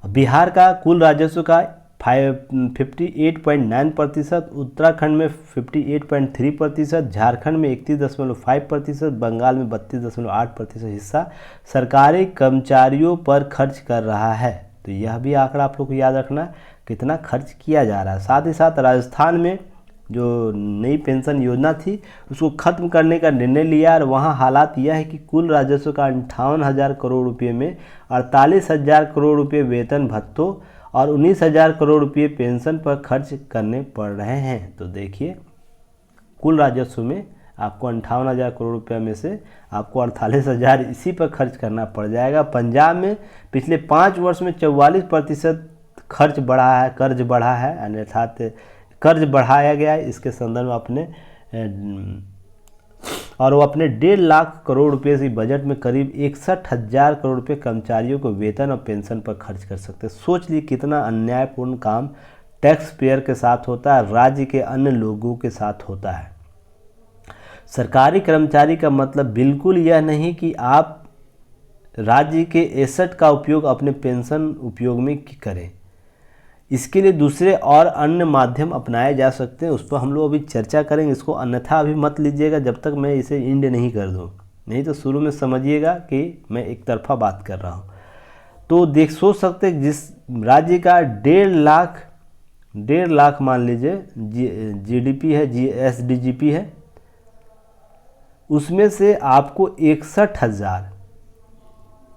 Speaker 1: बिहार का कुल राजस्व का 58.9%, उत्तराखंड में 58.3%, झारखंड में 31.5%, बंगाल में 32.8% हिस्सा सरकारी कर्मचारियों पर खर्च कर रहा है। तो यह भी आंकड़ा आप लोग को याद रखना कितना खर्च किया जा रहा है। साथ ही साथ राजस्थान में जो नई पेंशन योजना थी उसको ख़त्म करने का निर्णय लिया और वहाँ हालात यह है कि कुल राजस्व का 58,000 करोड़ रुपये में 48,000 करोड़ रुपये वेतन भत्तों और 19,000 करोड़ रुपये पेंशन पर खर्च करने पड़ रहे हैं। तो देखिए कुल राजस्व में आपको 58,000 करोड़ रुपये में से आपको 48,000 इसी पर खर्च करना पड़ जाएगा। पंजाब में पिछले 5 वर्ष में 44% खर्च बढ़ा है, कर्ज बढ़ा है, अर्थात कर्ज बढ़ाया गया है। इसके संदर्भ में वो अपने 1.5 लाख करोड़ रुपए से बजट में करीब 61,000 करोड़ रुपए कर्मचारियों को वेतन और पेंशन पर खर्च कर सकते हैं। सोच लीजिए कितना अन्यायपूर्ण काम टैक्स पेयर के साथ होता है, राज्य के अन्य लोगों के साथ होता है। सरकारी कर्मचारी का मतलब बिल्कुल यह नहीं कि आप राज्य के एसेट का उपयोग अपने पेंशन उपयोग में करें। इसके लिए दूसरे और अन्य माध्यम अपनाए जा सकते हैं, उस पर हम लोग अभी चर्चा करेंगे। इसको अन्यथा अभी मत लीजिएगा जब तक मैं इसे इंड नहीं कर दूं, नहीं तो शुरू में समझिएगा कि मैं एक तरफा बात कर रहा हूं। तो सोच सकते हैं जिस राज्य का 1.5 लाख मान लीजिए जीडीपी है, एसडीजीपी है, उसमें से आपको 61,000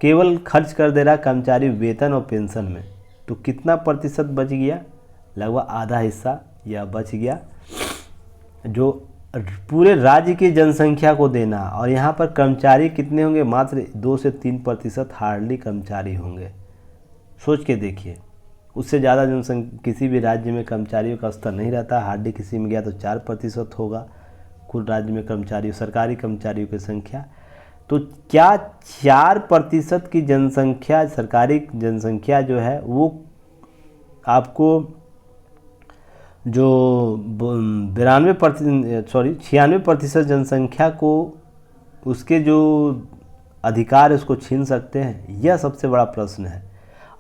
Speaker 1: केवल खर्च कर दे रहा कर्मचारी वेतन और पेंशन में, तो कितना प्रतिशत बच गया? लगभग आधा हिस्सा यह बच गया जो पूरे राज्य की जनसंख्या को देना। और यहाँ पर कर्मचारी कितने होंगे? मात्र 2 से 3% हार्डली कर्मचारी होंगे। सोच के देखिए, उससे ज़्यादा जनसंख्या किसी भी राज्य में कर्मचारियों का स्तर नहीं रहता। हार्डली किसी में गया तो 4% होगा कुल राज्य में सरकारी कर्मचारियों की संख्या। तो क्या 4% की जनसंख्या, सरकारी जनसंख्या जो है वो आपको जो 96% जनसंख्या को उसके जो अधिकार है उसको छीन सकते हैं? यह सबसे बड़ा प्रश्न है।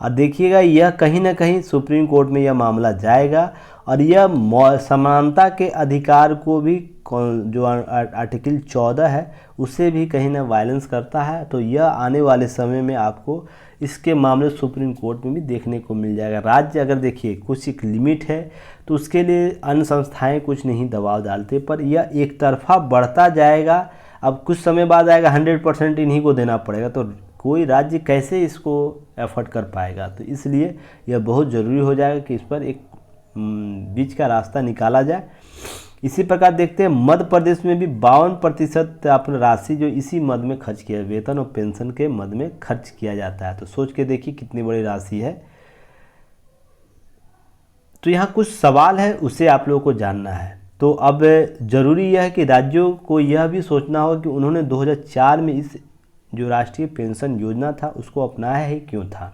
Speaker 1: और देखिएगा यह कहीं ना कहीं सुप्रीम कोर्ट में यह मामला जाएगा और यह समानता के अधिकार को भी जो आर्टिकल 14 है उसे भी कहीं ना वायलेंस करता है। तो यह आने वाले समय में आपको इसके मामले सुप्रीम कोर्ट में भी देखने को मिल जाएगा। राज्य अगर देखिए कुछ एक लिमिट है तो उसके लिए अन्य संस्थाएं कुछ नहीं दबाव डालते, पर यह एक तरफा बढ़ता जाएगा। अब कुछ समय बाद आएगा 100% इन्हीं को देना पड़ेगा, तो कोई राज्य कैसे इसको एफर्ट कर पाएगा। तो इसलिए यह बहुत ज़रूरी हो जाएगा कि इस पर एक बीच का रास्ता निकाला जाए। इसी प्रकार देखते हैं मध्य प्रदेश में भी 52% अपना राशि जो इसी मद में खर्च किया, वेतन और पेंशन के मद में खर्च किया जाता है। तो सोच के देखिए कितनी बड़ी राशि है। तो यहाँ कुछ सवाल है उसे आप लोगों को जानना है। तो अब ज़रूरी यह है कि राज्यों को यह भी सोचना होगा कि उन्होंने 2004 में इस जो राष्ट्रीय पेंशन योजना था उसको अपनाया है क्यों था।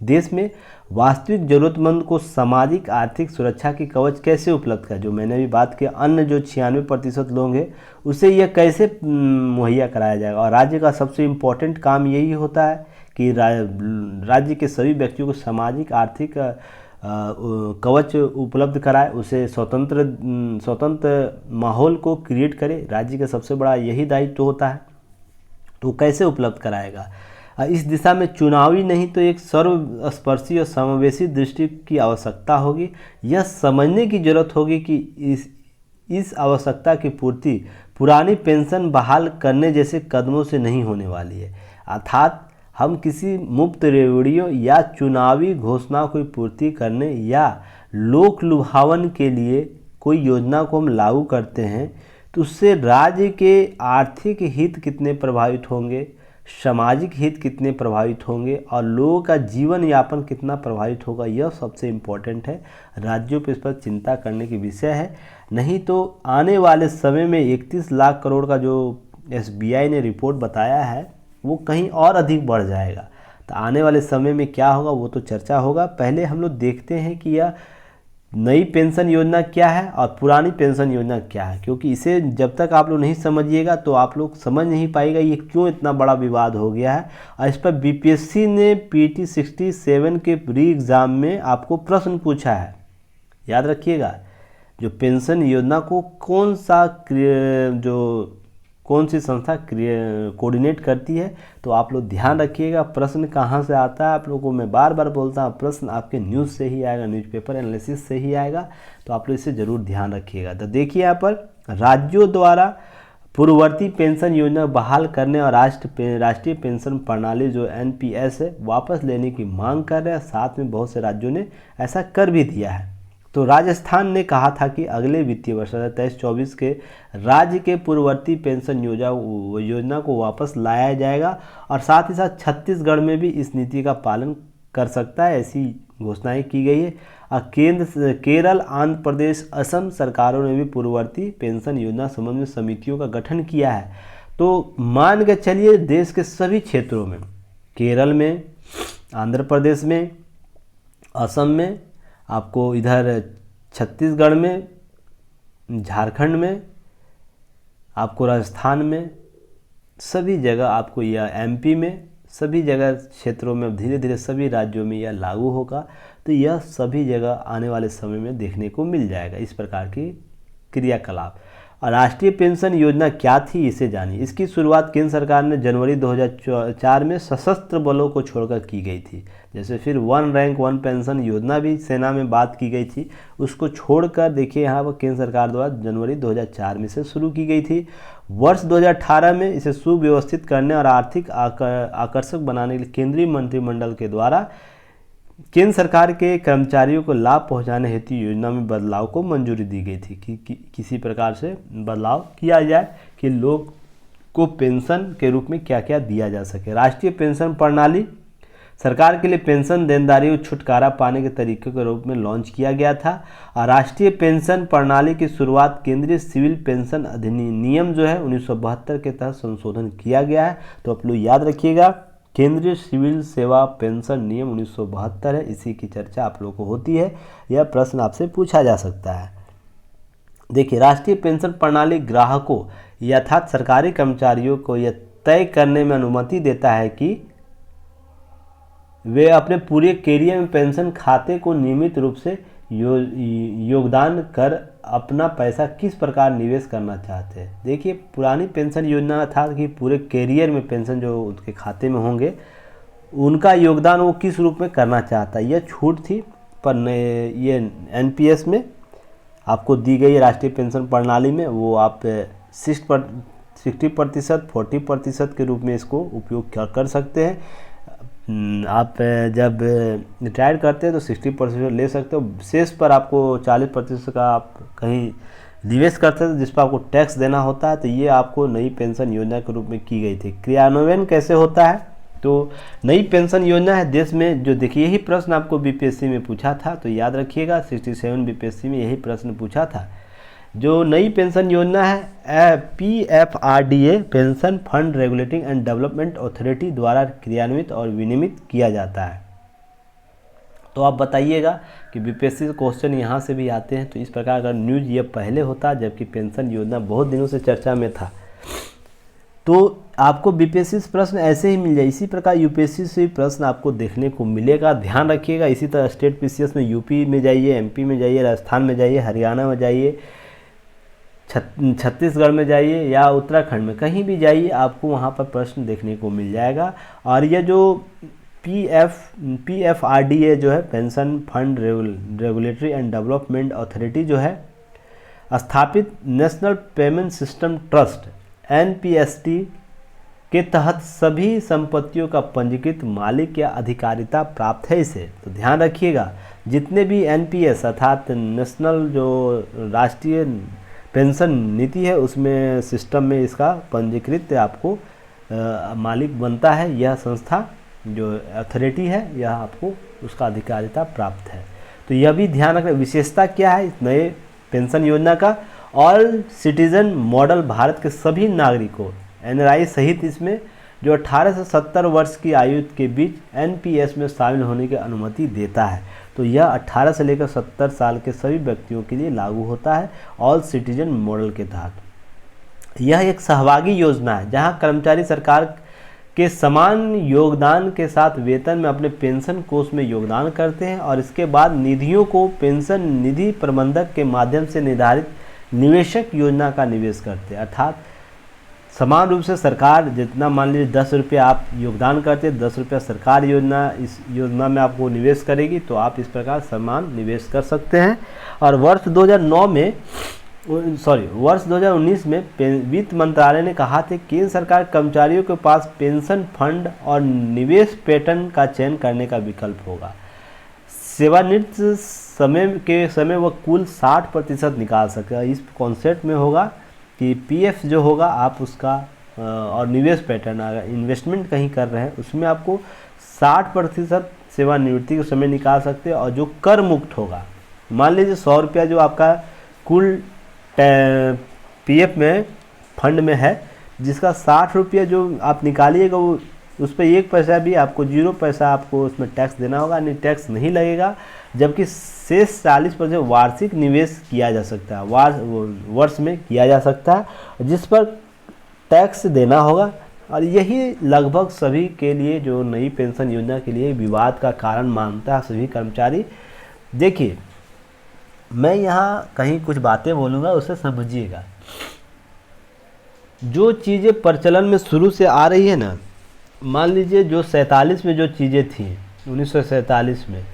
Speaker 1: देश में वास्तविक ज़रूरतमंद को सामाजिक आर्थिक सुरक्षा की कवच कैसे उपलब्ध कराए, जो मैंने भी बात की, अन्य जो 96% लोग हैं उसे यह कैसे मुहैया कराया जाएगा। और राज्य का सबसे इम्पोर्टेंट काम यही होता है कि राज्य के सभी व्यक्तियों को सामाजिक आर्थिक कवच उपलब्ध कराए, उसे स्वतंत्र माहौल को क्रिएट करे। राज्य का सबसे बड़ा यही दायित्व होता है। तो कैसे उपलब्ध कराएगा, इस दिशा में चुनावी नहीं तो एक सर्वस्पर्शी और समावेशी दृष्टि की आवश्यकता होगी। यह समझने की जरूरत होगी कि इस आवश्यकता की पूर्ति पुरानी पेंशन बहाल करने जैसे कदमों से नहीं होने वाली है। अर्थात हम किसी मुफ्त रेवड़ियों या चुनावी घोषणा की पूर्ति करने या लोक लुभावन के लिए कोई योजना को हम लागू करते हैं तो उससे राज्य के आर्थिक हित कितने प्रभावित होंगे, सामाजिक हित कितने प्रभावित होंगे और लोगों का जीवन यापन कितना प्रभावित होगा, यह सबसे इम्पोर्टेंट है। राज्यों पर इस पर चिंता करने की विषय है। नहीं तो आने वाले समय में 31 लाख करोड़ का जो SBI ने रिपोर्ट बताया है वो कहीं और अधिक बढ़ जाएगा। तो आने वाले समय में क्या होगा वो तो चर्चा होगा। पहले हम लोग देखते हैं कि यह नई पेंशन योजना क्या है और पुरानी पेंशन योजना क्या है, क्योंकि इसे जब तक आप लोग नहीं समझिएगा तो आप लोग समझ नहीं पाएगा ये क्यों इतना बड़ा विवाद हो गया है। और इस पर BPSC ने PT 67 के री एग्ज़ाम में आपको प्रश्न पूछा है, याद रखिएगा। जो पेंशन योजना को कौन सी संस्था कोऑर्डिनेट करती है, तो आप लोग ध्यान रखिएगा। प्रश्न कहाँ से आता है आप लोगों को मैं बार बार बोलता हूँ, प्रश्न आपके न्यूज़ से ही आएगा, न्यूज़पेपर एनालिसिस से ही आएगा। तो आप लोग इसे ज़रूर ध्यान रखिएगा। तो देखिए यहाँ पर राज्यों द्वारा पूर्ववर्ती पेंशन योजना बहाल करने और राष्ट्रीय पेंशन प्रणाली जो NPS है वापस लेने की मांग कर रहे हैं। साथ में बहुत से राज्यों ने ऐसा कर भी दिया है। तो राजस्थान ने कहा था कि अगले वित्तीय वर्ष 23-24 के राज्य के पूर्ववर्ती पेंशन योजना को वापस लाया जाएगा और साथ ही साथ छत्तीसगढ़ में भी इस नीति का पालन कर सकता है, ऐसी घोषणाएं की गई है। केरल, आंध्र प्रदेश, असम सरकारों ने भी पूर्ववर्ती पेंशन योजना संबंधी समितियों का गठन किया है। तो मान के चलिए देश के सभी क्षेत्रों में, केरल में, आंध्र प्रदेश में, असम में, आपको इधर छत्तीसगढ़ में, झारखंड में, आपको राजस्थान में, सभी जगह आपको यह MP में, सभी जगह क्षेत्रों में धीरे धीरे सभी राज्यों में यह लागू होगा। तो यह सभी जगह आने वाले समय में देखने को मिल जाएगा इस प्रकार की क्रियाकलाप। और राष्ट्रीय पेंशन योजना क्या थी इसे जानिए। इसकी शुरुआत केंद्र सरकार ने जनवरी 2004 में सशस्त्र बलों को छोड़कर की गई थी। जैसे फिर 1 रैंक 1 पेंशन योजना भी सेना में बात की गई थी, उसको छोड़कर देखिए यहाँ पर केंद्र सरकार द्वारा जनवरी 2004 में से शुरू की गई थी। वर्ष 2018 में इसे सुव्यवस्थित करने और आर्थिक आकर्षक बनाने के लिए केंद्रीय मंत्रिमंडल के द्वारा केंद्र सरकार के कर्मचारियों को लाभ पहुंचाने हेतु योजना में बदलाव को मंजूरी दी गई थी कि किसी प्रकार से बदलाव किया जाए कि लोग को पेंशन के रूप में क्या क्या दिया जा सके। राष्ट्रीय पेंशन प्रणाली सरकार के लिए पेंशन देनदारी और छुटकारा पाने के तरीके के रूप में लॉन्च किया गया था। और राष्ट्रीय पेंशन प्रणाली की शुरुआत केंद्रीय सिविल पेंशन अधिनियम जो है 1972 के तहत संशोधन किया गया है। तो आप लोग याद रखिएगा, केंद्रीय सिविल सेवा पेंशन नियम 1972 है, इसी की चर्चा आप लोगों को होती है। यह प्रश्न आपसे पूछा जा सकता है। देखिए, राष्ट्रीय पेंशन प्रणाली ग्राहकों अर्थात सरकारी कर्मचारियों को यह तय करने में अनुमति देता है कि वे अपने पूरे कैरियर में पेंशन खाते को नियमित रूप से योगदान कर अपना पैसा किस प्रकार निवेश करना चाहते हैं। देखिए, पुरानी पेंशन योजना था कि पूरे कैरियर में पेंशन जो उसके खाते में होंगे उनका योगदान वो किस रूप में करना चाहता है, यह छूट थी। पर ये एनपीएस में आपको दी गई राष्ट्रीय पेंशन प्रणाली में वो आप 60%, 40% के रूप में इसको उपयोग कर सकते हैं। आप जब रिटायर करते हैं तो 60% ले सकते हो, शेष पर आपको 40% का आप कहीं निवेश करते हैं जिस पर आपको टैक्स देना होता है। तो ये आपको नई पेंशन योजना के रूप में की गई थी। क्रियान्वयन कैसे होता है, तो नई पेंशन योजना है देश में जो, देखिए यही प्रश्न आपको बीपीएससी में पूछा था, तो याद रखिएगा 67 बीपीएससी में यही प्रश्न पूछा था। जो नई पेंशन योजना है PFRDA pension fund regulating and development authority द्वारा क्रियान्वित और विनियमित किया जाता है। तो आप बताइएगा कि बीपीएससी से क्वेश्चन यहाँ से भी आते हैं। तो इस प्रकार का न्यूज़ ये पहले होता, जबकि पेंशन योजना बहुत दिनों से चर्चा में था। तो आपको बीपीएससी से प्रश्न ऐसे ही मिल जाए, इसी प्रकार यूपीएससी से प्रश्न आपको देखने को मिलेगा, ध्यान रखिएगा। इसी तरह स्टेट पीसीएस में यूपी में जाइए, एमपी में जाइए, राजस्थान में जाइए, हरियाणा में जाइए, छत्तीसगढ़ में जाइए या उत्तराखंड में, कहीं भी जाइए आपको वहाँ पर प्रश्न देखने को मिल जाएगा। और ये जो पीएफआरडीए जो है pension fund regulatory and development authority जो है स्थापित national payment system trust NPST के तहत सभी संपत्तियों का पंजीकृत मालिक या अधिकारिता प्राप्त है इसे। तो ध्यान रखिएगा, जितने भी एनपीएस अर्थात नेशनल जो राष्ट्रीय पेंशन नीति है उसमें सिस्टम में इसका पंजीकृत आपको मालिक बनता है, यह संस्था जो अथॉरिटी है यह आपको उसका अधिकारिता प्राप्त है। तो यह भी ध्यान रखना। विशेषता क्या है इस नए पेंशन योजना का, ऑल सिटीजन मॉडल भारत के सभी नागरिकों एनआरआई सहित इसमें जो 18 से 70 वर्ष की आयु के बीच एनपीएस में शामिल होने की अनुमति देता है। तो यह 18 से लेकर 70 साल के सभी व्यक्तियों के लिए लागू होता है ऑल सिटीजन मॉडल के तहत। यह एक सहभागी योजना है जहां कर्मचारी सरकार के समान योगदान के साथ वेतन में अपने पेंशन कोष में योगदान करते हैं और इसके बाद निधियों को पेंशन निधि प्रबंधक के माध्यम से निर्धारित निवेशक योजना का निवेश करते हैं। अर्थात समान रूप से सरकार जितना, मान लीजिए 10 रुपये आप योगदान करते हैं, 10 रुपया सरकार इस योजना में आपको निवेश करेगी, तो आप इस प्रकार समान निवेश कर सकते हैं। और वर्ष 2019 में वित्त मंत्रालय ने कहा था केंद्र सरकार कर्मचारियों के पास पेंशन फंड और निवेश पैटर्न का चयन करने का विकल्प होगा। सेवानिवृत्त समय वह कुल 60% निकाल सकेगा। इस कॉन्सेप्ट में होगा कि पीएफ जो होगा आप उसका और निवेश पैटर्न अगर इन्वेस्टमेंट कहीं कर रहे हैं उसमें आपको 60% सेवानिवृत्ति के समय निकाल सकते हैं। और जो कर मुक्त होगा, मान लीजिए 100 रुपया जो आपका कुल पीएफ में फंड में है, जिसका 60 रुपया जो आप निकालिएगा वो उस पर 1 पैसा भी आपको 0 पैसा आपको उसमें टैक्स देना होगा, यानी टैक्स नहीं लगेगा। जबकि शेष 40% वार्षिक निवेश किया जा सकता है, वर्ष में किया जा सकता है, जिस पर टैक्स देना होगा। और यही लगभग सभी के लिए जो नई पेंशन योजना के लिए विवाद का कारण मानता है सभी कर्मचारी। देखिए, मैं यहाँ कहीं कुछ बातें बोलूँगा, उसे समझिएगा। जो चीज़ें प्रचलन में शुरू से आ रही है ना, मान लीजिए जो 47 में जो चीज़ें थी 1947 में,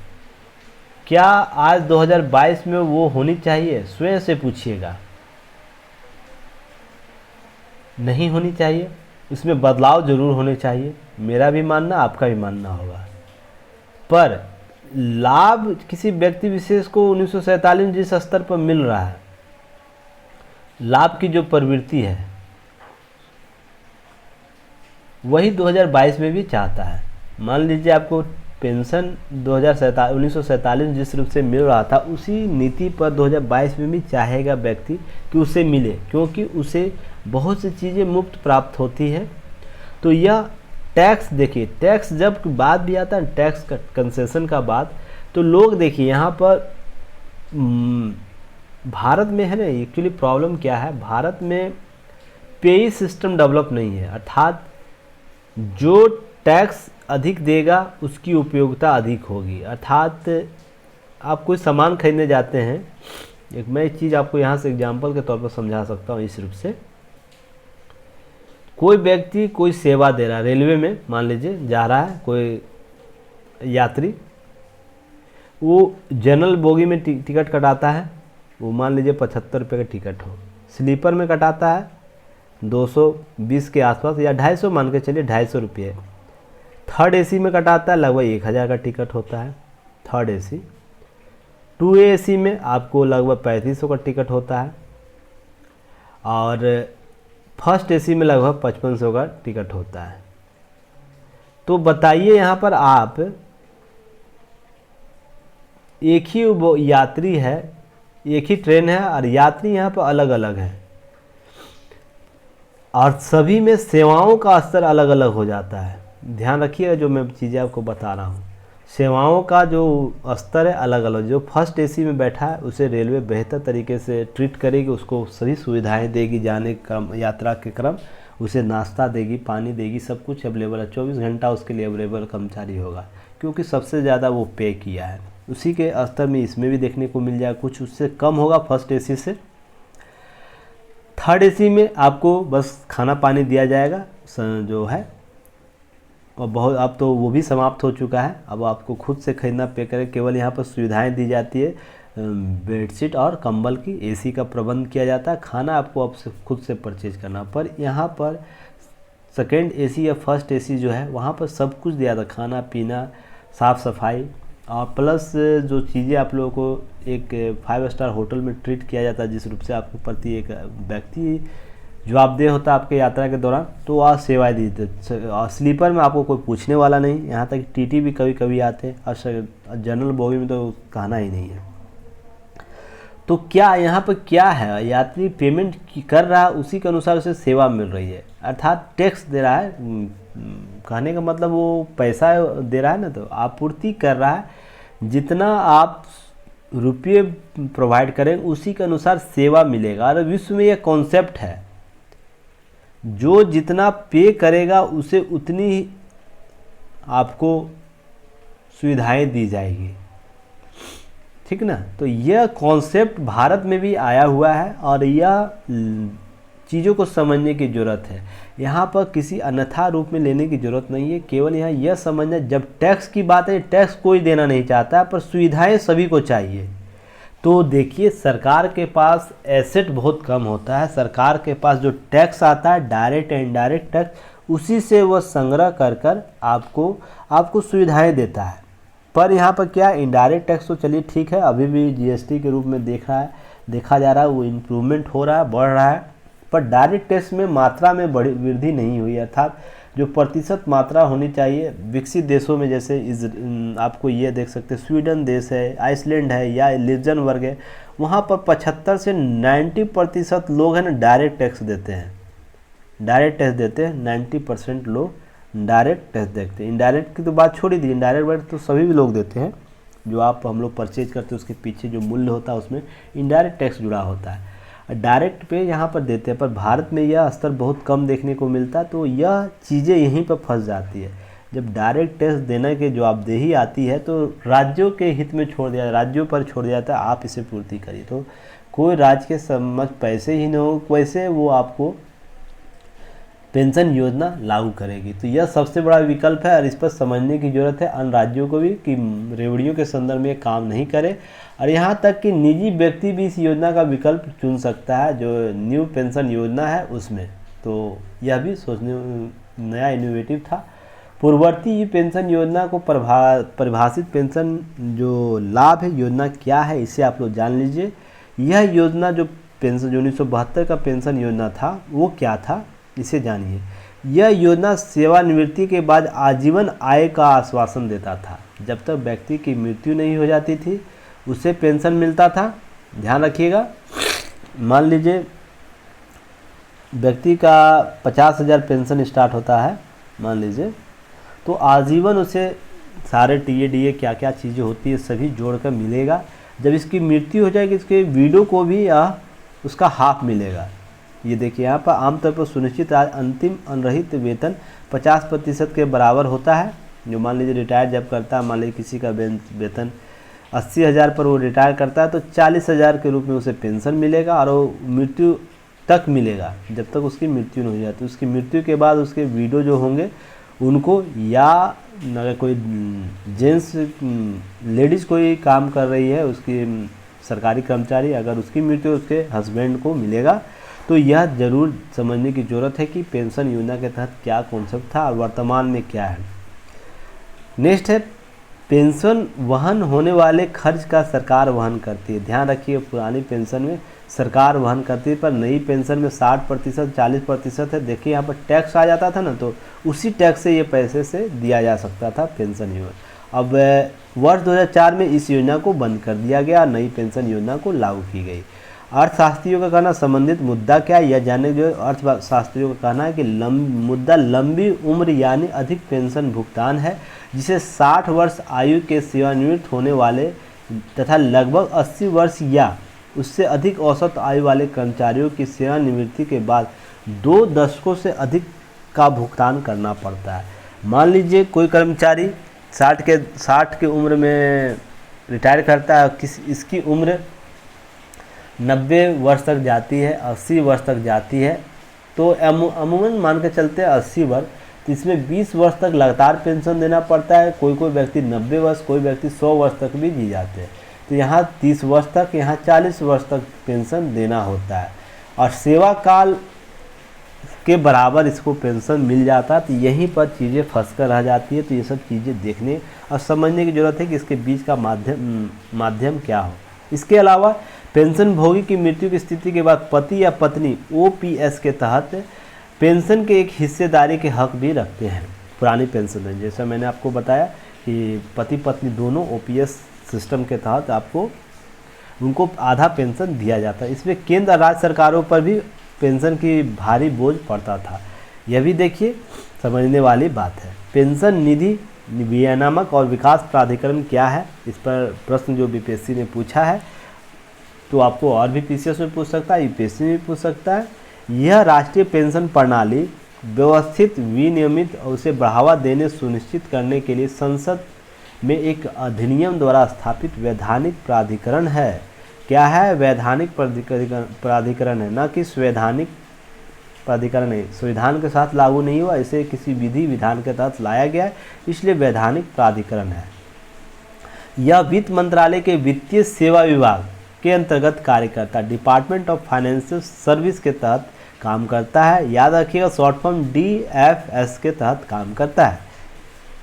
Speaker 1: क्या आज 2022 में वो होनी चाहिए? स्वयं से पूछिएगा। नहीं होनी चाहिए, इसमें बदलाव जरूर होने चाहिए। मेरा भी मानना, आपका भी मानना होगा। पर लाभ किसी व्यक्ति विशेष को 1947 जिस स्तर पर मिल रहा है, लाभ की जो प्रवृत्ति है वही 2022 में भी चाहता है। मान लीजिए आपको पेंशन 1947 जिस रूप से मिल रहा था, उसी नीति पर 2022 में भी चाहेगा व्यक्ति कि उसे मिले, क्योंकि उसे बहुत सी चीज़ें मुफ्त प्राप्त होती है। तो यह टैक्स, देखिए टैक्स जब बात भी आता है, टैक्स का कंसेशन का बात, तो लोग देखिए यहाँ पर भारत में है ना, एक्चुअली प्रॉब्लम क्या है, भारत में पेई सिस्टम डेवलप नहीं है। अर्थात जो टैक्स अधिक देगा उसकी उपयोगिता अधिक होगी। अर्थात आप कोई सामान खरीदने जाते हैं, एक मैं एक चीज़ आपको यहाँ से एग्जांपल के तौर पर समझा सकता हूँ इस रूप से। कोई व्यक्ति कोई सेवा दे रहा है, रेलवे में मान लीजिए जा रहा है कोई यात्री, वो जनरल बोगी में टिकट कटाता है, वो मान लीजिए 75 रुपये का टिकट हो, स्लीपर में कटाता है 220 के आसपास या 250 मान के चलिए 250 रुपये, थर्ड एसी में कटाता है लगभग 1000 का टिकट होता है थर्ड एसी, 2 एसी में आपको लगभग 3500 का टिकट होता है और फर्स्ट एसी में लगभग 5500 का टिकट होता है। तो बताइए यहाँ पर आप एक ही यात्री है, एक ही ट्रेन है और यात्री यहाँ पर अलग अलग है और सभी में सेवाओं का स्तर अलग अलग हो जाता है। ध्यान रखिएगा जो मैं चीज़ें आपको बता रहा हूँ, सेवाओं का जो स्तर है अलग अलग। जो फर्स्ट एसी में बैठा है उसे रेलवे बेहतर तरीके से ट्रीट करेगी, उसको सभी सुविधाएं देगी, जाने क्रम यात्रा के क्रम उसे नाश्ता देगी, पानी देगी, सब कुछ अवेलेबल है, 24 घंटा उसके लिए अवेलेबल कर्मचारी होगा क्योंकि सबसे ज़्यादा वो पे किया है। उसी के स्तर में इसमें भी देखने को मिल जाएगा, कुछ उससे कम होगा फर्स्ट एसी से। थर्ड एसी में आपको बस खाना पानी दिया जाएगा जो है, और बहुत अब तो वो भी समाप्त हो चुका है, अब आपको खुद से खरीदना पे करें। केवल यहाँ पर सुविधाएं दी जाती है, बेडशीट और कंबल की, एसी का प्रबंध किया जाता है, खाना आपको अब से खुद से परचेज करना। पर यहाँ पर सेकेंड एसी या फर्स्ट एसी जो है वहाँ पर सब कुछ दिया था, खाना पीना, साफ़ सफाई और प्लस जो चीज़ें आप लोगों को एक 5 स्टार होटल में ट्रीट किया जाता है, जिस रूप से आपको प्रति एक व्यक्ति जवाबदेह होता है आपके यात्रा के दौरान, तो वह सेवाएं दी थी। और स्लीपर में आपको कोई पूछने वाला नहीं, यहाँ तक टीटी भी कभी कभी आते हैं और जनरल बोगी में तो कहना ही नहीं है। तो क्या यहाँ पर क्या है, यात्री पेमेंट कर रहा है उसी के अनुसार उसे सेवा मिल रही है, अर्थात टैक्स दे रहा है, कहने का मतलब वो पैसा दे रहा है ना, तो आपूर्ति कर रहा है, जितना आप रुपये प्रोवाइड करें उसी के अनुसार सेवा मिलेगा। और विश्व में यह कॉन्सेप्ट है, जो जितना पे करेगा उसे उतनी ही आपको सुविधाएं दी जाएगी, ठीक ना। तो यह कॉन्सेप्ट भारत में भी आया हुआ है और यह चीज़ों को समझने की ज़रूरत है। यहाँ पर किसी अन्यथा रूप में लेने की ज़रूरत नहीं है, केवल यहाँ यह समझना, जब टैक्स की बात है, टैक्स कोई देना नहीं चाहता पर सुविधाएं सभी को चाहिए। तो देखिए सरकार के पास एसेट बहुत कम होता है, सरकार के पास जो टैक्स आता है डायरेक्ट एंड इनडायरेक्ट टैक्स, उसी से वह संग्रह कर कर आपको सुविधाएं देता है। पर यहाँ पर क्या इनडायरेक्ट टैक्स तो चलिए ठीक है, अभी भी जीएसटी के रूप में देखा जा रहा है, वो इम्प्रूवमेंट हो रहा है, बढ़ रहा है, पर डायरेक्ट टैक्स में मात्रा में बड़ी वृद्धि नहीं हुई। अर्थात जो प्रतिशत मात्रा होनी चाहिए विकसित देशों में, जैसे आपको ये देख सकते हैं स्वीडन देश है, आइसलैंड है या लिजन वर्ग है, वहाँ पर 75 से 90% लोग हैं ना डायरेक्ट टैक्स देते हैं, डायरेक्ट टैक्स देते हैं, 90% लोग डायरेक्ट टैक्स देते हैं। इनडायरेक्ट की तो बात छोड़ ही दी, इनडायरेक्ट तो सभी भी लोग देते हैं, जो हम लोग परचेज करते हैं उसके पीछे जो मूल्य होता है उसमें इनडायरेक्ट टैक्स जुड़ा होता है, डायरेक्ट पे यहाँ पर देते हैं। पर भारत में यह स्तर बहुत कम देखने को मिलता है, तो यह चीज़ें यहीं पर फंस जाती है। जब डायरेक्ट टैक्स देने की जवाबदेही आती है तो राज्यों के हित में राज्यों पर छोड़ दिया जाता है, आप इसे पूर्ति करिए। तो कोई राज्य के समझ पैसे ही न हो, वैसे वो आपको पेंशन योजना लागू करेगी। तो यह सबसे बड़ा विकल्प है और इस पर समझने की ज़रूरत है अन्य राज्यों को भी कि रेवड़ियों के संदर्भ में काम नहीं करे। और यहाँ तक कि निजी व्यक्ति भी इस योजना का विकल्प चुन सकता है, जो न्यू पेंशन योजना है उसमें। तो यह भी सोचने नया इनोवेटिव था। पूर्ववर्ती पेंशन योजना को परिभाषित पेंशन जो लाभ है योजना क्या है, इसे आप लोग जान लीजिए। यह योजना जो पेंशन 1972 का पेंशन योजना था वो क्या था, इसे जानिए। यह योजना सेवानिवृत्ति के बाद आजीवन आय का आश्वासन देता था। जब तक व्यक्ति की मृत्यु नहीं हो जाती थी उसे पेंशन मिलता था। ध्यान रखिएगा, मान लीजिए व्यक्ति का 50,000 पेंशन स्टार्ट होता है मान लीजिए, तो आजीवन उसे सारे टीए क्या क्या चीज़ें होती है सभी जोड़कर मिलेगा। जब इसकी मृत्यु हो जाएगी इसके विडो को भी उसका हाफ मिलेगा। ये देखिए यहाँ पर आमतौर पर सुनिश्चित अंतिम अनरहित वेतन 50% के बराबर होता है। जो मान लीजिए रिटायर जब करता है, मान लीजिए किसी का वेतन 80,000 पर वो रिटायर करता है तो 40,000 के रूप में उसे पेंशन मिलेगा और वो मृत्यु तक मिलेगा, जब तक उसकी मृत्यु नहीं हो जाती। उसकी मृत्यु के बाद उसके विडो जो होंगे उनको, या अगर कोई जेंट्स लेडीज़ कोई काम कर रही है उसकी सरकारी कर्मचारी, अगर उसकी मृत्यु उसके हस्बैंड को मिलेगा। तो यह जरूर समझने की ज़रूरत है कि पेंशन योजना के तहत क्या कॉन्सेप्ट था और वर्तमान में क्या है। नेक्स्ट है पेंशन वहन होने वाले खर्च का सरकार वहन करती है। ध्यान रखिए पुरानी पेंशन में सरकार वहन करती है, पर नई पेंशन में 60% 40% है। देखिए यहाँ पर टैक्स आ जाता था ना, तो उसी टैक्स से ये पैसे से दिया जा सकता था पेंशन योजना। अब वर्ष 2004 में इस योजना को बंद कर दिया गया और नई पेंशन योजना को लागू की गई। अर्थशास्त्रियों का कहना संबंधित मुद्दा क्या है, यह जानने जो अर्थशास्त्रियों का कहना है कि मुद्दा लंबी उम्र यानी अधिक पेंशन भुगतान है, जिसे 60 वर्ष आयु के सेवानिवृत्त होने वाले तथा लगभग 80 वर्ष या उससे अधिक औसत आयु वाले कर्मचारियों की सेवानिवृत्ति के बाद 2 दशकों से अधिक का भुगतान करना पड़ता है। मान लीजिए कोई कर्मचारी 60 के उम्र में रिटायर करता है, इसकी उम्र 90 वर्ष तक जाती है, 80 वर्ष तक जाती है, तो अमूमन मान के चलते हैं 80 वर्ष, तो इसमें 20 वर्ष तक लगातार पेंशन देना पड़ता है। कोई व्यक्ति 90 वर्ष, कोई व्यक्ति 100 वर्ष तक भी जी जाते हैं। तो यहाँ 30 वर्ष तक, यहाँ 40 वर्ष तक पेंशन देना होता है और सेवा काल के बराबर इसको पेंशन मिल जाता है। तो यहीं पर चीज़ें फंस कर रह जाती है। तो ये सब चीज़ें देखने और समझने की ज़रूरत है कि इसके बीच का माध्यम क्या हो। इसके अलावा पेंशनभोगी की मृत्यु की स्थिति के बाद पति या पत्नी OPS के तहत पेंशन के एक हिस्सेदारी के हक भी रखते हैं। पुरानी पेंशन में जैसा मैंने आपको बताया कि पति पत्नी दोनों OPS सिस्टम के तहत आपको उनको आधा पेंशन दिया जाता है। इसमें केंद्र और राज्य सरकारों पर भी पेंशन की भारी बोझ पड़ता था। यह भी देखिए समझने वाली बात है। पेंशन निधि विनियामक और विकास प्राधिकरण क्या है, इस पर प्रश्न जो BPSC ने पूछा है, तो आपको और भी PCS में पूछ सकता है, UPSC में भी पूछ सकता है। यह राष्ट्रीय पेंशन प्रणाली व्यवस्थित, विनियमित और उसे बढ़ावा देने सुनिश्चित करने के लिए संसद में एक अधिनियम द्वारा स्थापित वैधानिक प्राधिकरण है। क्या है? वैधानिक प्राधिकरण है, ना कि संवैधानिक प्राधिकरण है। संविधान के साथ लागू नहीं हुआ, इसे किसी विधि विधान के तहत लाया गया है, इसलिए वैधानिक प्राधिकरण है। यह वित्त मंत्रालय के वित्तीय सेवा विभाग के अंतर्गत कार्य करता है, डिपार्टमेंट ऑफ फाइनेंशियल सर्विस के तहत काम करता है। याद रखिएगा शॉर्ट फॉर्म DFS के तहत काम करता है।